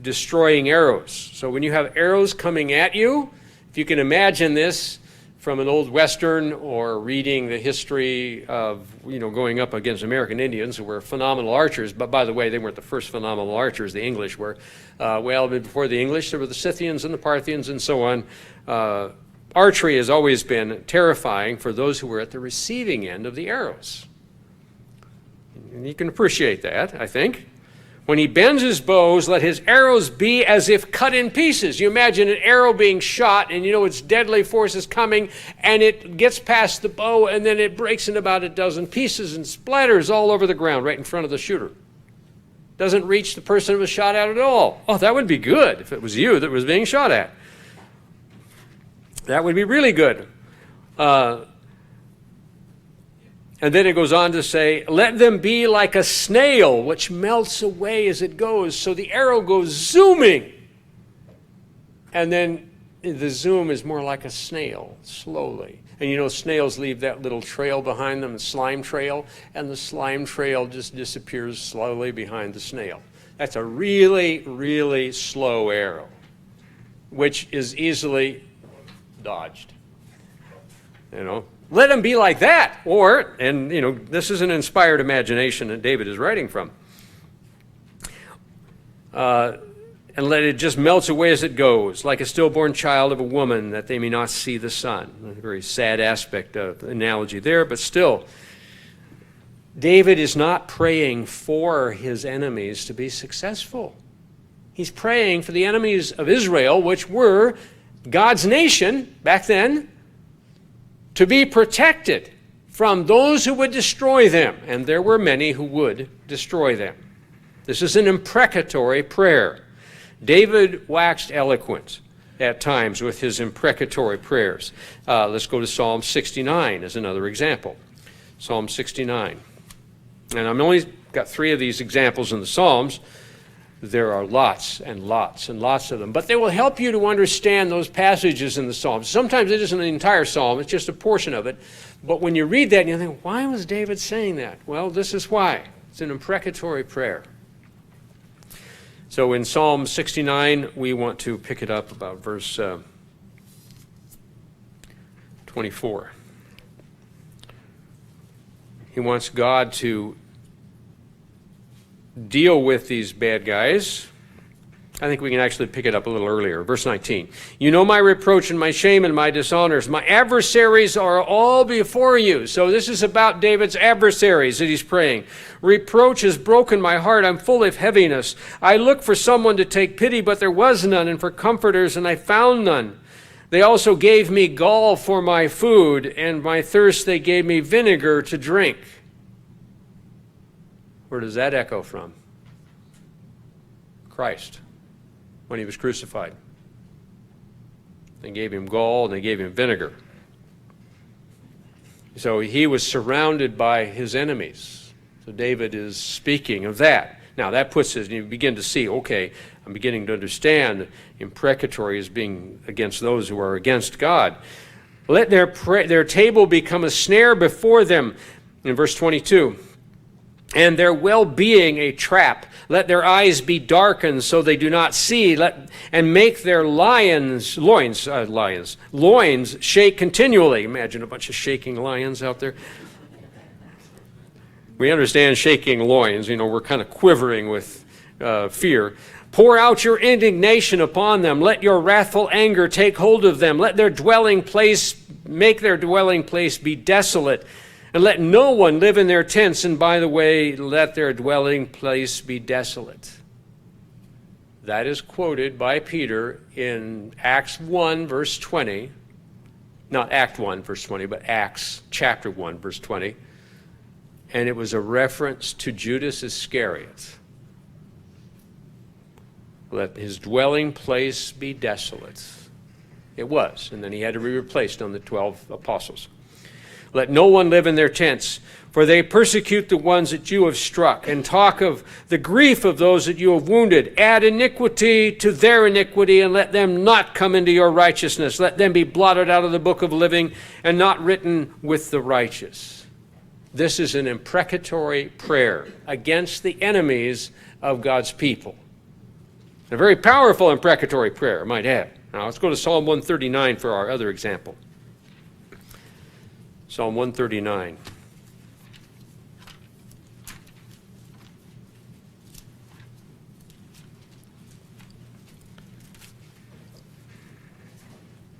destroying arrows. So when you have arrows coming at you, if you can imagine this from an old Western or reading the history of, going up against American Indians who were phenomenal archers, but by the way, they weren't the first phenomenal archers, the English were. Before the English, there were the Scythians and the Parthians and so on. Archery has always been terrifying for those who were at the receiving end of the arrows. And you can appreciate that, I think. When he bends his bows, let his arrows be as if cut in pieces. You imagine an arrow being shot, and its deadly force is coming, and it gets past the bow, and then it breaks in about a dozen pieces and splatters all over the ground right in front of the shooter. Doesn't reach the person who was shot at all. Oh, that would be good if it was you that was being shot at. That would be really good. And then it goes on to say, let them be like a snail, which melts away as it goes. So the arrow goes zooming. And then the zoom is more like a snail, slowly. And snails leave that little trail behind them, a slime trail, and the slime trail just disappears slowly behind the snail. That's a really, really slow arrow, which is easily dodged. Let them be like that. This is an inspired imagination that David is writing from. And let it just melts away as it goes, like a stillborn child of a woman, that they may not see the sun. A very sad aspect of the analogy there, but still, David is not praying for his enemies to be successful. He's praying for the enemies of Israel, which were God's nation back then, to be protected from those who would destroy them. And there were many who would destroy them. This is an imprecatory prayer. David waxed eloquent at times with his imprecatory prayers. Let's go to Psalm 69 as another example. Psalm 69. And I've only got 3 of these examples in the Psalms. There are lots and lots and lots of them. But they will help you to understand those passages in the Psalms. Sometimes it isn't the entire Psalm, it's just a portion of it. But when you read that, you think, why was David saying that? Well, this is why. It's an imprecatory prayer. So in Psalm 69, we want to pick it up about verse 24. He wants God to deal with these bad guys. I think we can actually pick it up a little earlier. Verse 19. You know my reproach and my shame and my dishonors. My adversaries are all before you. So this is about David's adversaries that he's praying. Reproach has broken my heart. I'm full of heaviness. I looked for someone to take pity, but there was none, and for comforters, and I found none. They also gave me gall for my food, and my thirst they gave me vinegar to drink. Where does that echo from? Christ, when he was crucified. They gave him gall and they gave him vinegar. So he was surrounded by his enemies. So David is speaking of that. Now that puts us, you begin to see, okay, I'm beginning to understand imprecatory as being against those who are against God. Let their table become a snare before them, in verse 22, and their well-being a trap. Let their eyes be darkened so they do not see, and make their loins shake continually. Imagine a bunch of shaking lions out there. We understand shaking loins, we're kind of quivering with fear. Pour out your indignation upon them. Let your wrathful anger take hold of them. Make their dwelling place be desolate. And let no one live in their tents. And by the way, let their dwelling place be desolate. That is quoted by Peter in Acts 1, verse 20. Not Act 1, verse 20, but Acts chapter 1, verse 20. And it was a reference to Judas Iscariot. Let his dwelling place be desolate. It was, and then he had to be replaced on the 12 apostles. Let no one live in their tents, for they persecute the ones that you have struck, and talk of the grief of those that you have wounded. Add iniquity to their iniquity, and let them not come into your righteousness. Let them be blotted out of the book of living, and not written with the righteous. This is an imprecatory prayer against the enemies of God's people. A very powerful imprecatory prayer, I might add. Now let's go to Psalm 139 for our other example. Psalm 139.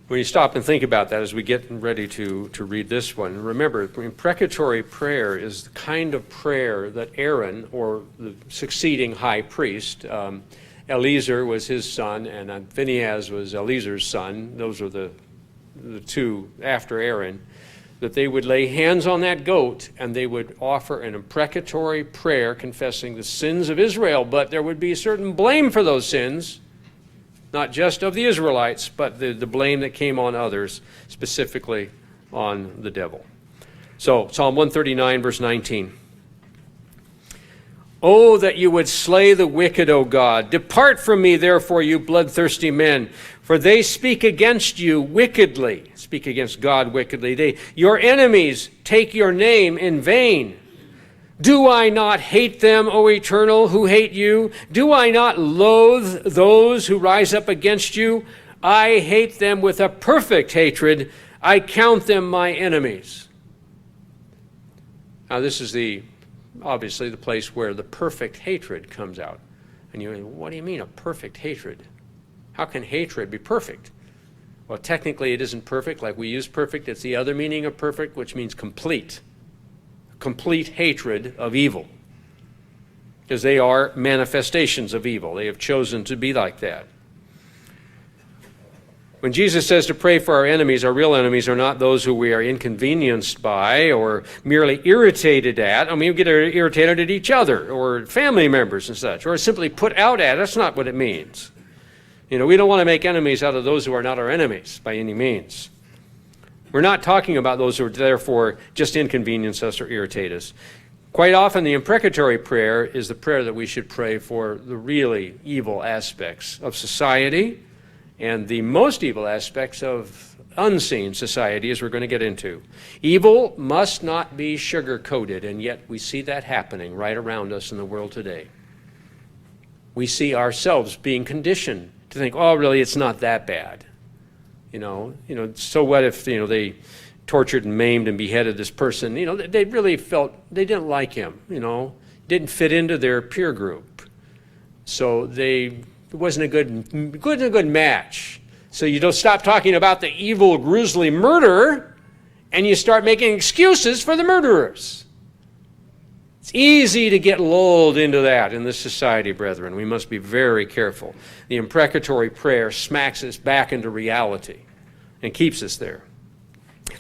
When you stop and think about that as we get ready to read this one, remember, imprecatory prayer is the kind of prayer that Aaron, or the succeeding high priest, Eleazar was his son, and Phinehas was Eleazar's son. Those are the two after Aaron. That they would lay hands on that goat, and they would offer an imprecatory prayer confessing the sins of Israel, but there would be a certain blame for those sins, not just of the Israelites, but the blame that came on others, specifically on the devil. So, Psalm 139, verse 19. Oh, that you would slay the wicked, O God. Depart from me, therefore, you bloodthirsty men, for they speak against you wickedly. Speak against God wickedly. Your enemies take your name in vain. Do I not hate them, O Eternal, who hate you? Do I not loathe those who rise up against you? I hate them with a perfect hatred. I count them my enemies. Now, this is obviously the place where the perfect hatred comes out. And you go, what do you mean a perfect hatred? How can hatred be perfect? Well, technically it isn't perfect like we use perfect. It's the other meaning of perfect, which means complete. Complete hatred of evil. Because they are manifestations of evil. They have chosen to be like that. When Jesus says to pray for our real enemies are not those who we are inconvenienced by or merely irritated at. I mean, we get irritated at each other or family members and such, or simply put out at. That's not what it means. We don't want to make enemies out of those who are not our enemies by any means. We're not talking about those who are therefore just inconvenience us or irritate us. Quite often the imprecatory prayer is the prayer that we should pray for the really evil aspects of society, and the most evil aspects of unseen society, as we're going to get into. Evil must not be sugar-coated, and yet we see that happening right around us in the world today. We see ourselves being conditioned to think, oh, really, it's not that bad. So what if, they tortured and maimed and beheaded this person? They really felt they didn't like him, didn't fit into their peer group. So it wasn't a good match. So you don't stop talking about the evil, grisly murder, and you start making excuses for the murderers. It's easy to get lulled into that in this society, brethren. We must be very careful. The imprecatory prayer smacks us back into reality and keeps us there.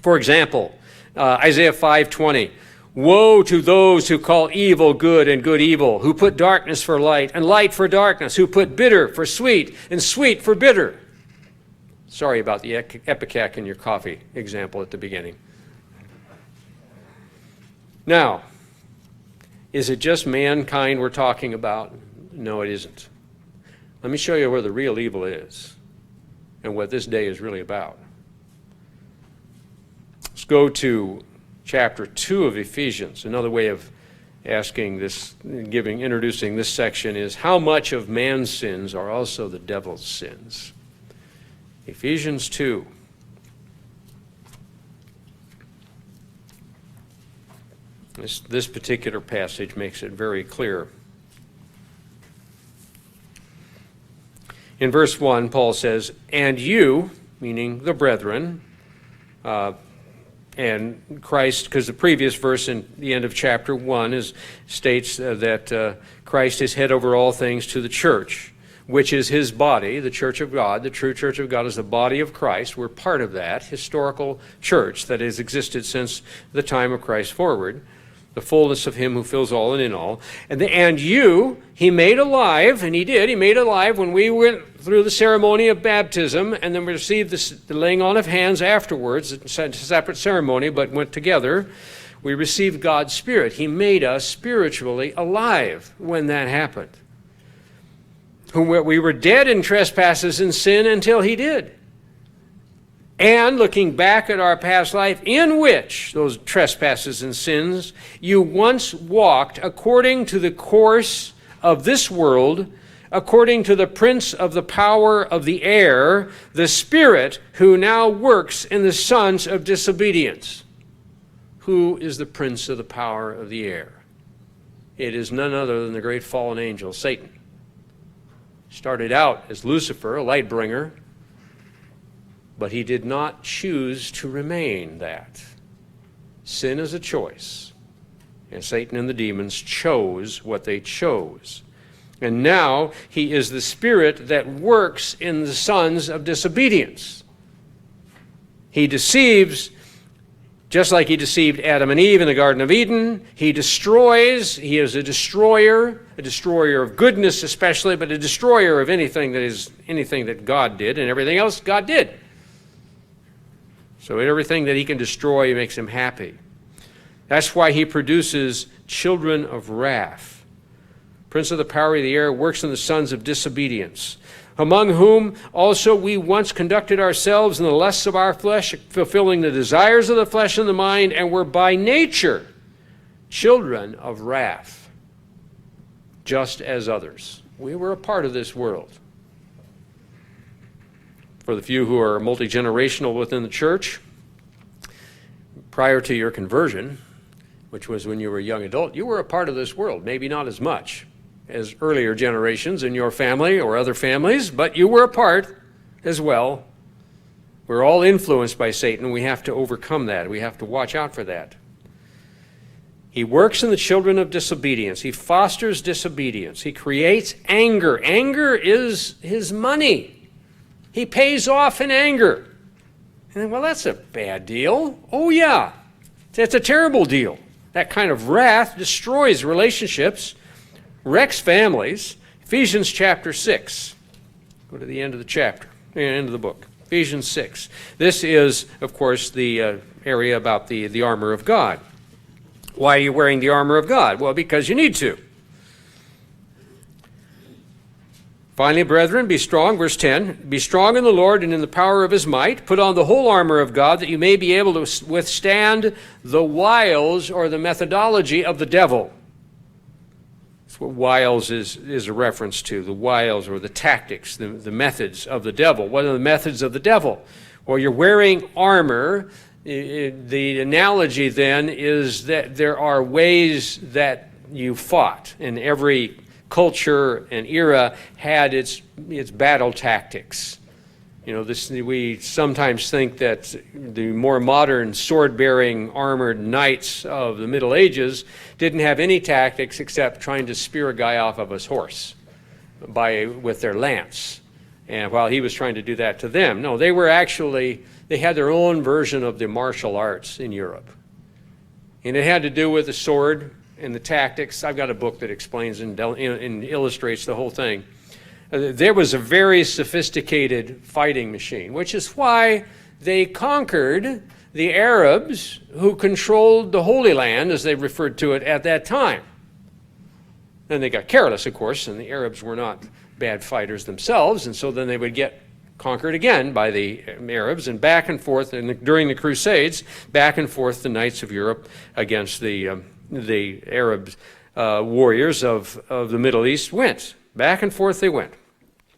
For example, Isaiah 5:20. Woe to those who call evil good and good evil, who put darkness for light and light for darkness, who put bitter for sweet and sweet for bitter. Sorry about the ipecac in your coffee example at the beginning. Now, Is it just mankind we're talking about? No, it isn't. Let me show you where the real evil is and what this day is really about. Let's go to chapter 2 of Ephesians. Another way of asking this, introducing this section is, how much of man's sins are also the devil's sins? Ephesians 2. This particular passage makes it very clear. In verse 1, Paul says, and you, meaning the brethren, and Christ, because the previous verse in the end of chapter 1 states that Christ is head over all things to the church, which is his body, the church of God. The true church of God is the body of Christ. We're part of that historical church that has existed since the time of Christ forward, the fullness of him who fills all and in all. And you, he made alive, and he did, he made alive when we went through the ceremony of baptism, and then we received the laying on of hands afterwards. It's a separate ceremony, but went together. We received God's Spirit. He made us spiritually alive when that happened. We were dead in trespasses and sin until he did. And looking back at our past life, in which those trespasses and sins, you once walked according to the course of this world, according to the prince of the power of the air, the spirit who now works in the sons of disobedience. Who is the prince of the power of the air? It is none other than the great fallen angel, Satan. Started out as Lucifer, a light bringer, but he did not choose to remain that. Sin is a choice, and Satan and the demons chose what they chose. And now he is the spirit that works in the sons of disobedience. He deceives, just like he deceived Adam and Eve in the Garden of Eden. He destroys. He is a destroyer of goodness especially, but a destroyer of anything that God did, and everything else God did. So everything that he can destroy makes him happy. That's why he produces children of wrath. Prince of the power of the air works in the sons of disobedience, among whom also we once conducted ourselves in the lusts of our flesh, fulfilling the desires of the flesh and the mind, and were by nature children of wrath, just as others. We were a part of this world. For the few who are multi-generational within the church, prior to your conversion, which was when you were a young adult, you were a part of this world. Maybe not as much as earlier generations in your family or other families, but you were a part as well. We're all influenced by Satan. We have to overcome that. We have to watch out for that. He works in the children of disobedience. He fosters disobedience. He creates anger. Anger is his money. He pays off in anger. And well, that's a bad deal. Oh yeah, that's a terrible deal. That kind of wrath destroys relationships, wrecks families. Ephesians chapter 6. Go to the end of the chapter, the end of the book. Ephesians 6. This is, of course, the area about the armor of God. Why are you wearing the armor of God? Well, because you need to. Finally, brethren, be strong, verse 10, be strong in the Lord and in the power of his might. Put on the whole armor of God that you may be able to withstand the wiles or the methodology of the devil. That's what wiles is a reference to, the wiles or the tactics, the methods of the devil. What are the methods of the devil? Well, you're wearing armor. The analogy then is that there are ways that you fought, and every culture and era had its battle tactics. You know, we sometimes think that the more modern sword-bearing armored knights of the Middle Ages didn't have any tactics except trying to spear a guy off of his horse with their lance. And while he was trying to do that to them, no, they had their own version of the martial arts in Europe. And it had to do with the sword and the tactics. I've got a book that explains and illustrates the whole thing. There was a very sophisticated fighting machine, which is why they conquered the Arabs who controlled the Holy Land, as they referred to it at that time. Then they got careless, of course, and the Arabs were not bad fighters themselves, and so then they would get conquered again by the Arabs, and back and forth, and during the Crusades, back and forth the knights of Europe against the Arab warriors of the Middle East went. Back and forth they went,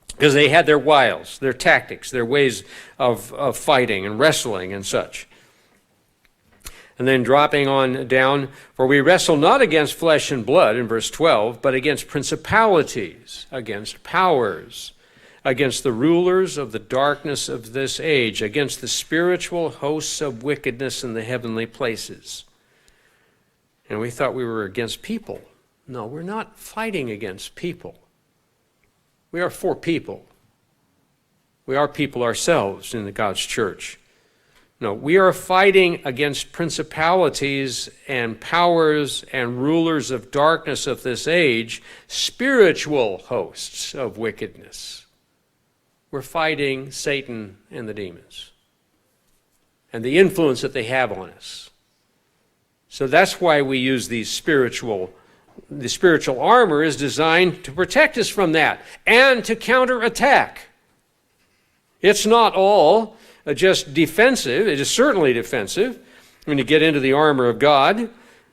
because they had their wiles, their tactics, their ways of fighting and wrestling and such. And then dropping on down, for we wrestle not against flesh and blood, in verse 12, but against principalities, against powers, against the rulers of the darkness of this age, against the spiritual hosts of wickedness in the heavenly places. And we thought we were against people. No, we're not fighting against people. We are for people. We are people ourselves in the God's church. No, we are fighting against principalities and powers and rulers of darkness of this age, spiritual hosts of wickedness. We're fighting Satan and the demons and the influence that they have on us. So that's why we use the spiritual armor is designed to protect us from that and to counterattack. It's not all just defensive. It is certainly defensive when you get into the armor of God.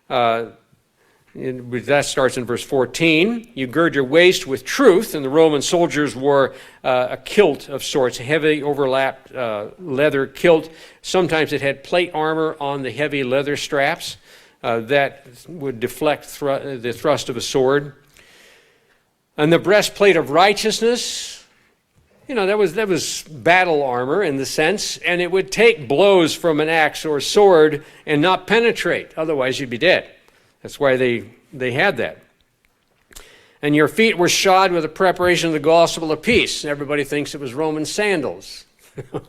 That starts in verse 14. You gird your waist with truth, and the Roman soldiers wore a kilt of sorts, a heavy overlapped leather kilt. Sometimes it had plate armor on the heavy leather straps that would deflect the thrust of a sword. And the breastplate of righteousness, that was battle armor in the sense, and it would take blows from an axe or sword and not penetrate. Otherwise, you'd be dead. That's why they had that. And your feet were shod with the preparation of the gospel of peace. Everybody thinks it was Roman sandals. It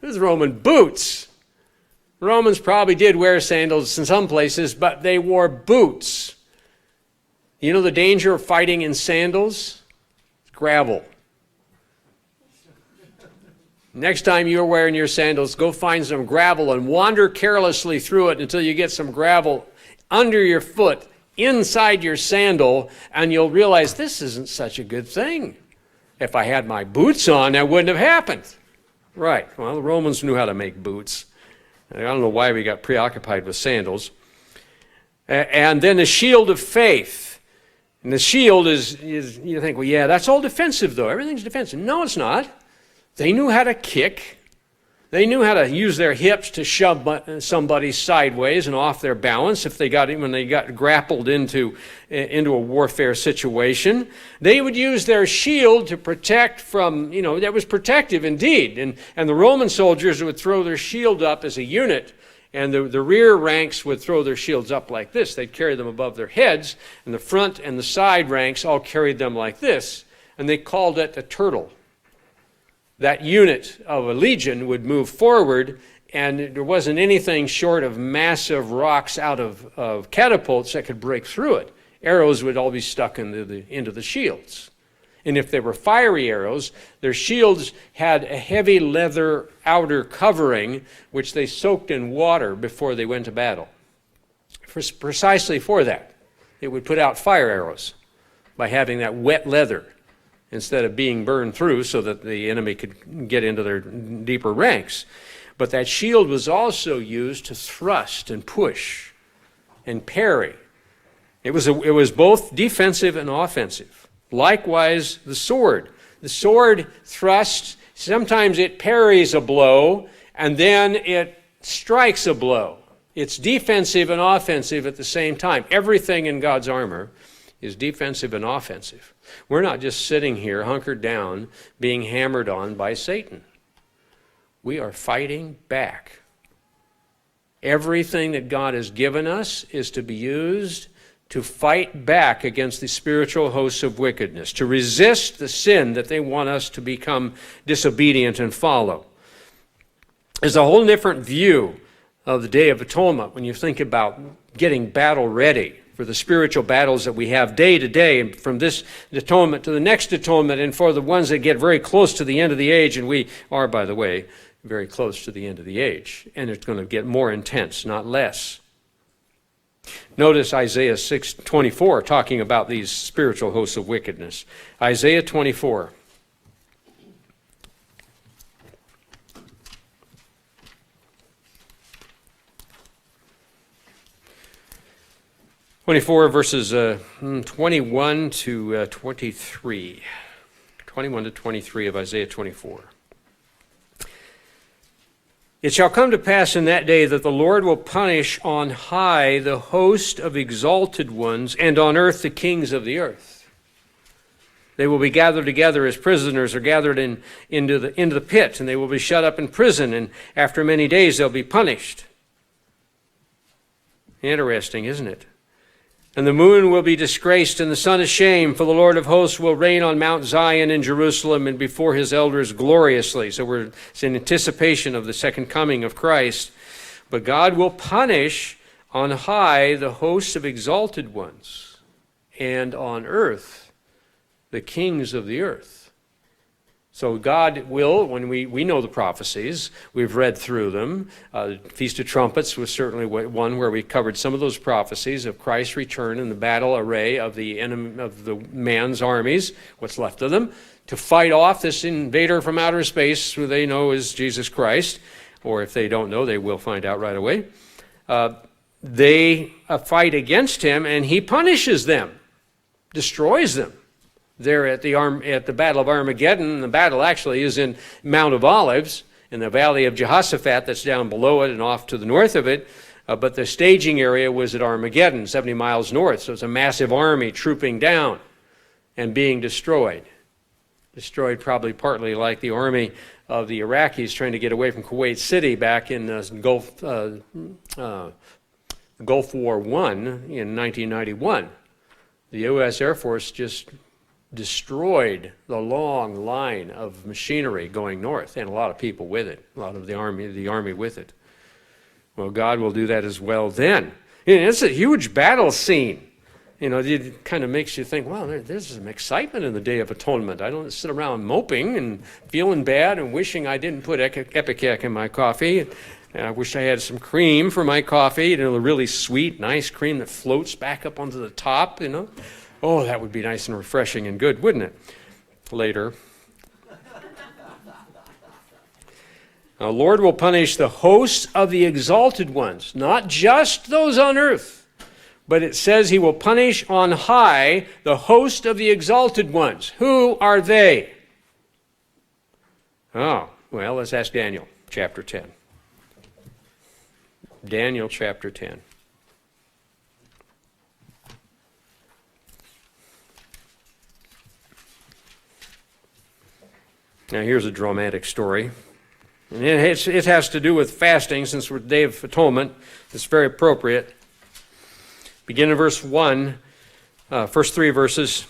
was Roman boots. Romans probably did wear sandals in some places, but they wore boots. You know the danger of fighting in sandals? It's gravel. Next time you're wearing your sandals, go find some gravel and wander carelessly through it until you get some gravel under your foot, inside your sandal, and you'll realize this isn't such a good thing. If I had my boots on, that wouldn't have happened. Right. Well, the Romans knew how to make boots. I don't know why we got preoccupied with sandals. And then the shield of faith. And the shield is you think, well, yeah, that's all defensive, though. Everything's defensive. No, it's not. They knew how to kick. They knew how to use their hips to shove somebody sideways and off their balance when they got grappled into a warfare situation. They would use their shield to protect from, that was protective indeed. And the Roman soldiers would throw their shield up as a unit, and the rear ranks would throw their shields up like this. They'd carry them above their heads, and the front and the side ranks all carried them like this, and they called it a turtle. That unit of a legion would move forward, and there wasn't anything short of massive rocks out of catapults that could break through it. Arrows would all be stuck into the shields. And if they were fiery arrows, their shields had a heavy leather outer covering, which they soaked in water before they went to battle. Precisely for that. It would put out fire arrows by having that wet leather, instead of being burned through so that the enemy could get into their deeper ranks. But that shield was also used to thrust and push and parry. It was both defensive and offensive. Likewise, the sword. The sword thrusts, sometimes it parries a blow, and then it strikes a blow. It's defensive and offensive at the same time. Everything in God's armor is defensive and offensive. We're not just sitting here hunkered down being hammered on by Satan. We are fighting back. Everything that God has given us is to be used to fight back against the spiritual hosts of wickedness, to resist the sin that they want us to become disobedient and follow. There's a whole different view of the Day of Atonement when you think about getting battle ready for the spiritual battles that we have day to day, from this atonement to the next atonement, and for the ones that get very close to the end of the age, and we are, by the way, very close to the end of the age, and it's going to get more intense, not less. Notice Isaiah 6:24 talking about these spiritual hosts of wickedness. Isaiah 24. Verses 21 to 23. 21 to 23 of Isaiah 24. It shall come to pass in that day that the Lord will punish on high the host of exalted ones, and on earth the kings of the earth. They will be gathered together as prisoners are gathered into the pit, and they will be shut up in prison, and after many days they'll be punished. Interesting, isn't it? And the moon will be disgraced, and the sun ashamed, for the Lord of hosts will reign on Mount Zion in Jerusalem and before his elders gloriously. So it's in anticipation of the second coming of Christ. But God will punish on high the hosts of exalted ones, and on earth the kings of the earth. So God will, when we know the prophecies, we've read through them. Feast of Trumpets was certainly one where we covered some of those prophecies of Christ's return and the battle array of the enemy, of the man's armies, what's left of them, to fight off this invader from outer space who they know is Jesus Christ, or if they don't know, they will find out right away. They fight against him, and he punishes them, destroys them. There at the Battle of Armageddon, the battle actually is in Mount of Olives, in the valley of Jehoshaphat that's down below it and off to the north of it. But the staging area was at Armageddon, 70 miles north. So it's a massive army trooping down and being destroyed. Destroyed probably partly like the army of the Iraqis trying to get away from Kuwait City back in Gulf War I in 1991. The U.S. Air Force just destroyed the long line of machinery going north, and a lot of people with it, a lot of the army with it. Well, God will do that as well then. It's a huge battle scene. It kind of makes you think, well, there's some excitement in the Day of Atonement. I don't sit around moping and feeling bad and wishing I didn't put Epicac in my coffee. And I wish I had some cream for my coffee, really sweet, nice cream that floats back up onto the top, Oh, that would be nice and refreshing and good, wouldn't it? Later. The Lord will punish the hosts of the exalted ones, not just those on earth, but it says he will punish on high the host of the exalted ones. Who are they? Oh, well, let's ask Daniel, chapter 10. Daniel, chapter 10. Now, here's a dramatic story. And it has to do with fasting, since we're Day of Atonement. It's very appropriate. Begin in verse 1, first 3 verses.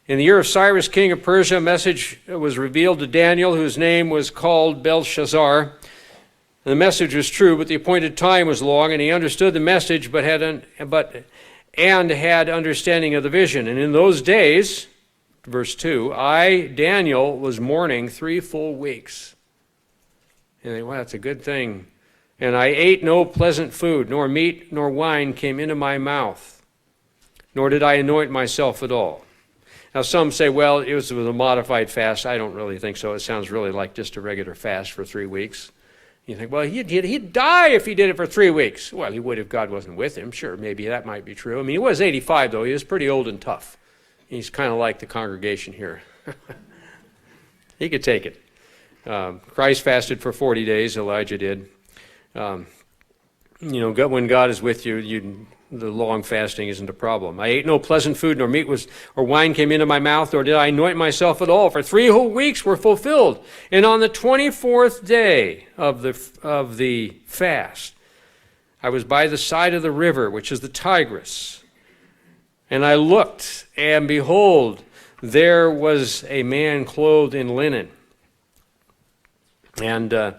In the year of Cyrus, king of Persia, a message was revealed to Daniel, whose name was called Belshazzar. And the message was true, but the appointed time was long, and he understood the message, but had understanding of the vision. And in those days, verse 2, I, Daniel, was mourning 3 full weeks. And they think, well, that's a good thing. And I ate no pleasant food, nor meat nor wine came into my mouth, nor did I anoint myself at all. Now some say, well, it was a modified fast. I don't really think so. It sounds really like just a regular fast for 3 weeks. You think, well, he'd die if he did it for 3 weeks. Well, he would if God wasn't with him. Sure, maybe that might be true. I mean, he was 85, though. He was pretty old and tough. He's kind of like the congregation here. He could take it. Christ fasted for 40 days. Elijah did. When God is with you, the long fasting isn't a problem. I ate no pleasant food, nor meat or wine came into my mouth, nor did I anoint myself at all. For 3 whole weeks were fulfilled. And on the 24th day of the fast, I was by the side of the river, which is the Tigris. And I looked, and behold, there was a man clothed in linen, and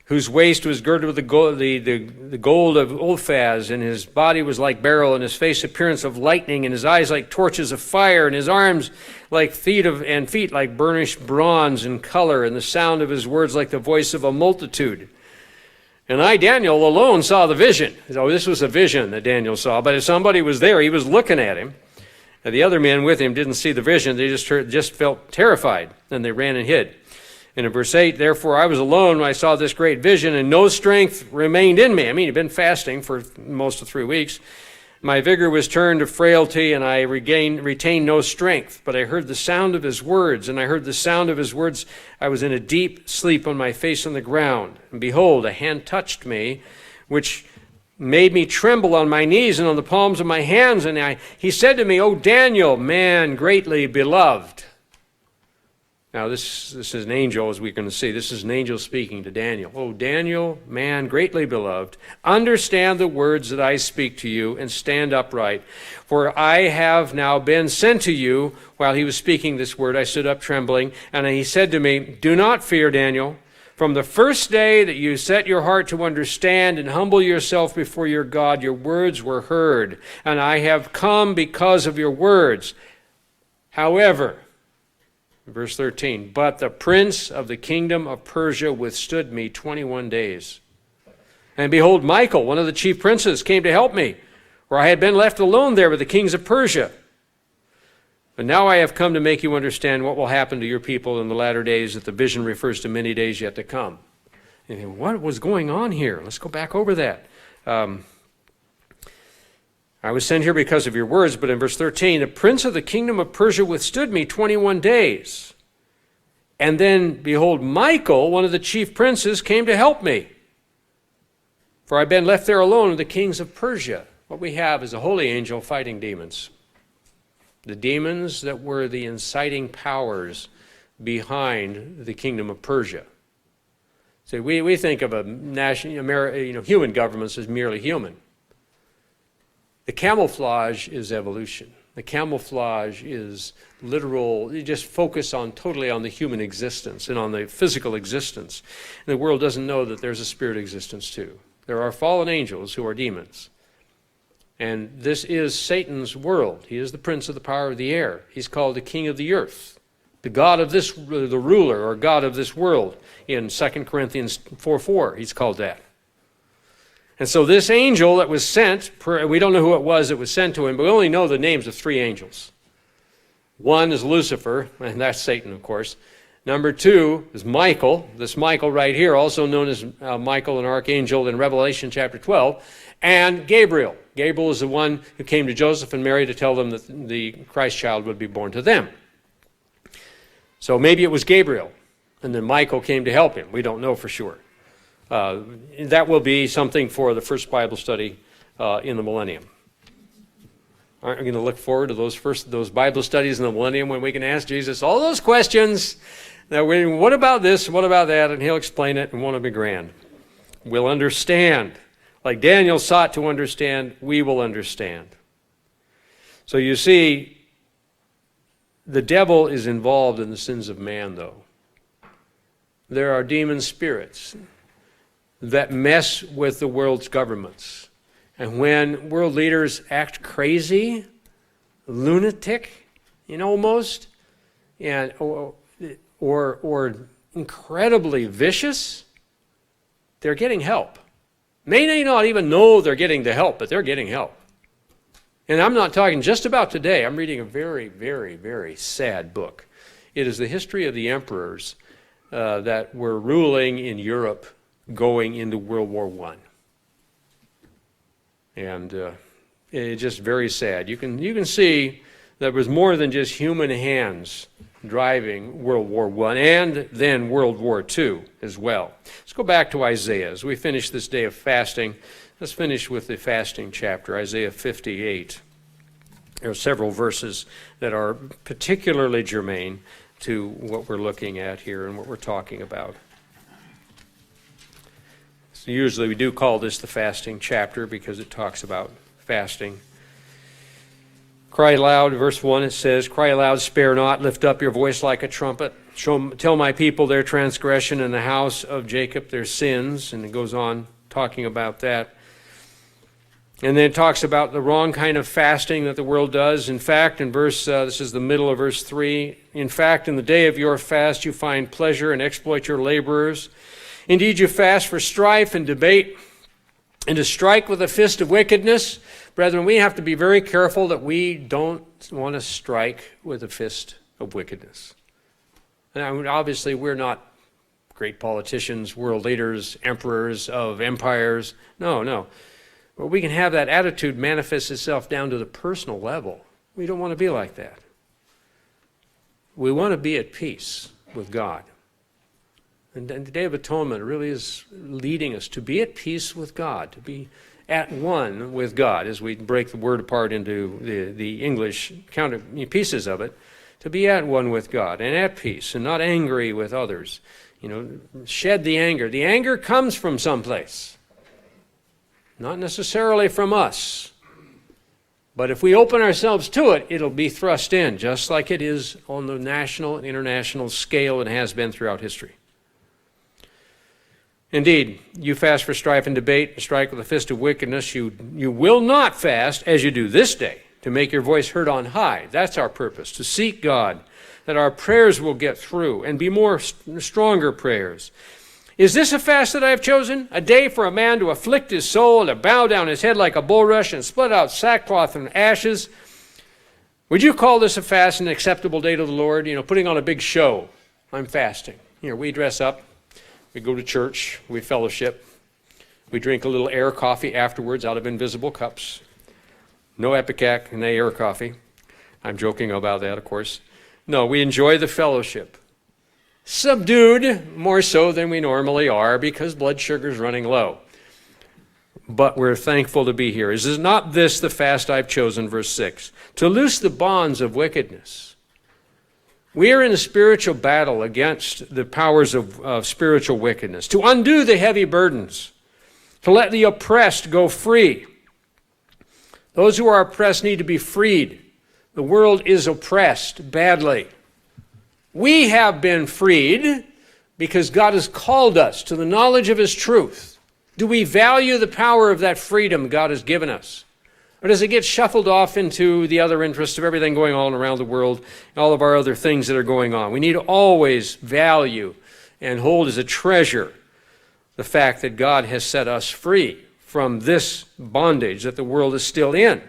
whose waist was girded with the gold of Ophaz, and his body was like beryl, and his face appearance of lightning, and his eyes like torches of fire, and his arms like feet like burnished bronze in color, and the sound of his words like the voice of a multitude. And I, Daniel, alone saw the vision. So this was a vision that Daniel saw, but if somebody was there, he was looking at him. And the other men with him didn't see the vision. They just felt terrified, and they ran and hid. And in verse 8, therefore I was alone when I saw this great vision, and no strength remained in me. I mean, he'd been fasting for most of 3 weeks. My vigor was turned to frailty, and I retained no strength. But I heard the sound of his words, and I heard the sound of his words. I was in a deep sleep on my face on the ground. And behold, a hand touched me, which made me tremble on my knees and on the palms of my hands. And he said to me, O Daniel, man greatly beloved. Now this is an angel, as we're going to see. This is an angel speaking to Daniel. Oh, Daniel, man greatly beloved, understand the words that I speak to you and stand upright. For I have now been sent to you. While he was speaking this word, I stood up trembling. And he said to me, do not fear, Daniel. From the first day that you set your heart to understand and humble yourself before your God, your words were heard. And I have come because of your words. However, verse 13, but the prince of the kingdom of Persia withstood me 21 days. And behold, Michael, one of the chief princes, came to help me, for I had been left alone there with the kings of Persia. But now I have come to make you understand what will happen to your people in the latter days, that the vision refers to many days yet to come. And what was going on here? Let's go back over that. I was sent here because of your words, but in verse 13, the prince of the kingdom of Persia withstood me 21 days. And then, behold, Michael, one of the chief princes, came to help me. For I've been left there alone with the kings of Persia. What we have is a holy angel fighting demons. The demons that were the inciting powers behind the kingdom of Persia. So we think of human governments as merely human. The camouflage is evolution. The camouflage is literal. You just focus totally on the human existence and on the physical existence. And the world doesn't know that there's a spirit existence too. There are fallen angels who are demons. And this is Satan's world. He is the prince of the power of the air. He's called the king of the earth, the god of the ruler or god of this world. In 2 Corinthians 4:4, he's called that. And so this angel that was sent, we don't know who it was that was sent to him, but we only know the names of 3 angels. One is Lucifer, and that's Satan, of course. Number 2 is Michael, this Michael right here, also known as Michael, an archangel in Revelation chapter 12, and Gabriel. Gabriel is the one who came to Joseph and Mary to tell them that the Christ child would be born to them. So maybe it was Gabriel, and then Michael came to help him. We don't know for sure. That will be something for the first Bible study in the millennium. Aren't we going to look forward to those Bible studies in the millennium when we can ask Jesus all those questions? What about this? What about that? And he'll explain it, and won't it be grand? We'll understand. Like Daniel sought to understand, we will understand. So you see, the devil is involved in the sins of man, though. There are demon spirits that mess with the world's governments. And when world leaders act crazy, lunatic, almost, and or incredibly vicious, they're getting help. They may not even know they're getting the help, but they're getting help. And I'm not talking just about today. I'm reading a very, very, very sad book. It is the history of the emperors that were ruling in Europe going into World War I. And it's just very sad. You can see that it was more than just human hands driving World War I and then World War II as well. Let's go back to Isaiah. As we finish this day of fasting, let's finish with the fasting chapter, Isaiah 58. There are several verses that are particularly germane to what we're looking at here and what we're talking about. So usually we do call this the fasting chapter because it talks about fasting. Cry loud, verse 1, it says, cry aloud, spare not, lift up your voice like a trumpet. Tell my people their transgression and the house of Jacob their sins. And it goes on talking about that. And then it talks about the wrong kind of fasting that the world does. In fact, this is the middle of verse 3, in fact, in the day of your fast you find pleasure and exploit your laborers. Indeed, you fast for strife and debate and to strike with a fist of wickedness. Brethren, we have to be very careful that we don't want to strike with a fist of wickedness. And obviously, we're not great politicians, world leaders, emperors of empires. No. But we can have that attitude manifest itself down to the personal level. We don't want to be like that. We want to be at peace with God. And the Day of Atonement really is leading us to be at peace with God, to be at one with God, as we break the word apart into the English counter pieces of it, to be at one with God and at peace and not angry with others. Shed the anger. The anger comes from someplace, not necessarily from us. But if we open ourselves to it, it'll be thrust in, just like it is on the national and international scale and has been throughout history. Indeed, you fast for strife and debate, and strike with a fist of wickedness. You will not fast as you do this day, to make your voice heard on high. That's our purpose, to seek God, that our prayers will get through and be more stronger prayers. Is this a fast that I have chosen? A day for a man to afflict his soul and to bow down his head like a bulrush and split out sackcloth and ashes? Would you call this a fast, an acceptable day to the Lord? Putting on a big show. I'm fasting. We dress up. We go to church, we fellowship, we drink a little air coffee afterwards out of invisible cups. No Epicac and no air coffee. I'm joking about that, of course. No, we enjoy the fellowship. Subdued, more so than we normally are, because blood sugar's running low. But we're thankful to be here. Is not this the fast I've chosen, verse 6, to loose the bonds of wickedness? We are in a spiritual battle against the powers of spiritual wickedness, to undo the heavy burdens, to let the oppressed go free. Those who are oppressed need to be freed. The world is oppressed badly. We have been freed because God has called us to the knowledge of His truth. Do we value the power of that freedom God has given us? Or does it get shuffled off into the other interests of everything going on around the world, and all of our other things that are going on? We need to always value and hold as a treasure the fact that God has set us free from this bondage that the world is still in.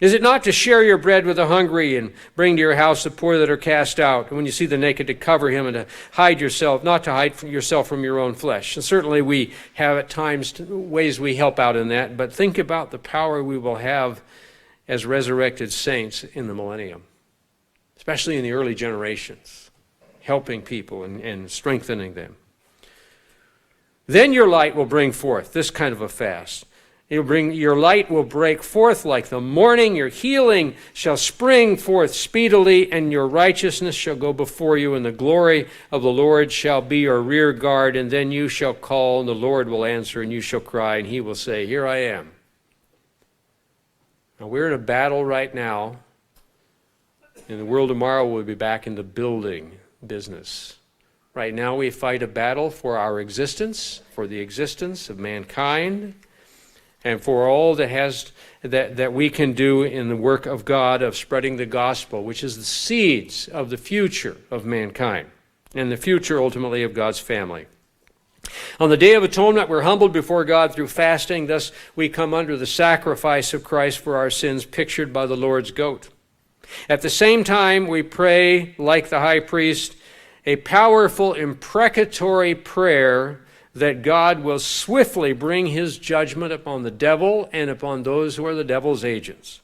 Is it not to share your bread with the hungry and bring to your house the poor that are cast out? And when you see the naked, to cover him and to hide yourself, not to hide yourself from your own flesh. And certainly we have at times ways we help out in that, but think about the power we will have as resurrected saints in the millennium, especially in the early generations, helping people and strengthening them. Then your light will bring forth this kind of a fast. Your light will break forth like the morning. Your healing shall spring forth speedily, and your righteousness shall go before you, and the glory of the Lord shall be your rear guard. And then you shall call, and the Lord will answer, and you shall cry, and He will say, "Here I am." Now, we're in a battle right now. In the world tomorrow, we'll be back in the building business. Right now, we fight a battle for our existence, for the existence of mankind, and for all that we can do in the work of God of spreading the gospel, which is the seeds of the future of mankind and the future ultimately of God's family. On the Day of Atonement, we're humbled before God through fasting. Thus, we come under the sacrifice of Christ for our sins, pictured by the Lord's goat. At the same time, we pray, like the high priest, a powerful imprecatory prayer that God will swiftly bring His judgment upon the devil and upon those who are the devil's agents,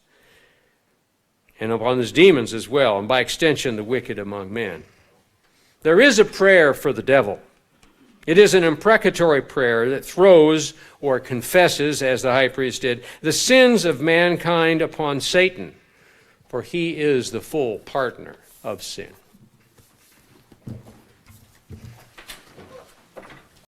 and upon his demons as well, and by extension the wicked among men. There is a prayer for the devil. It is an imprecatory prayer that throws or confesses, as the high priest did, the sins of mankind upon Satan, for he is the full partner of sin.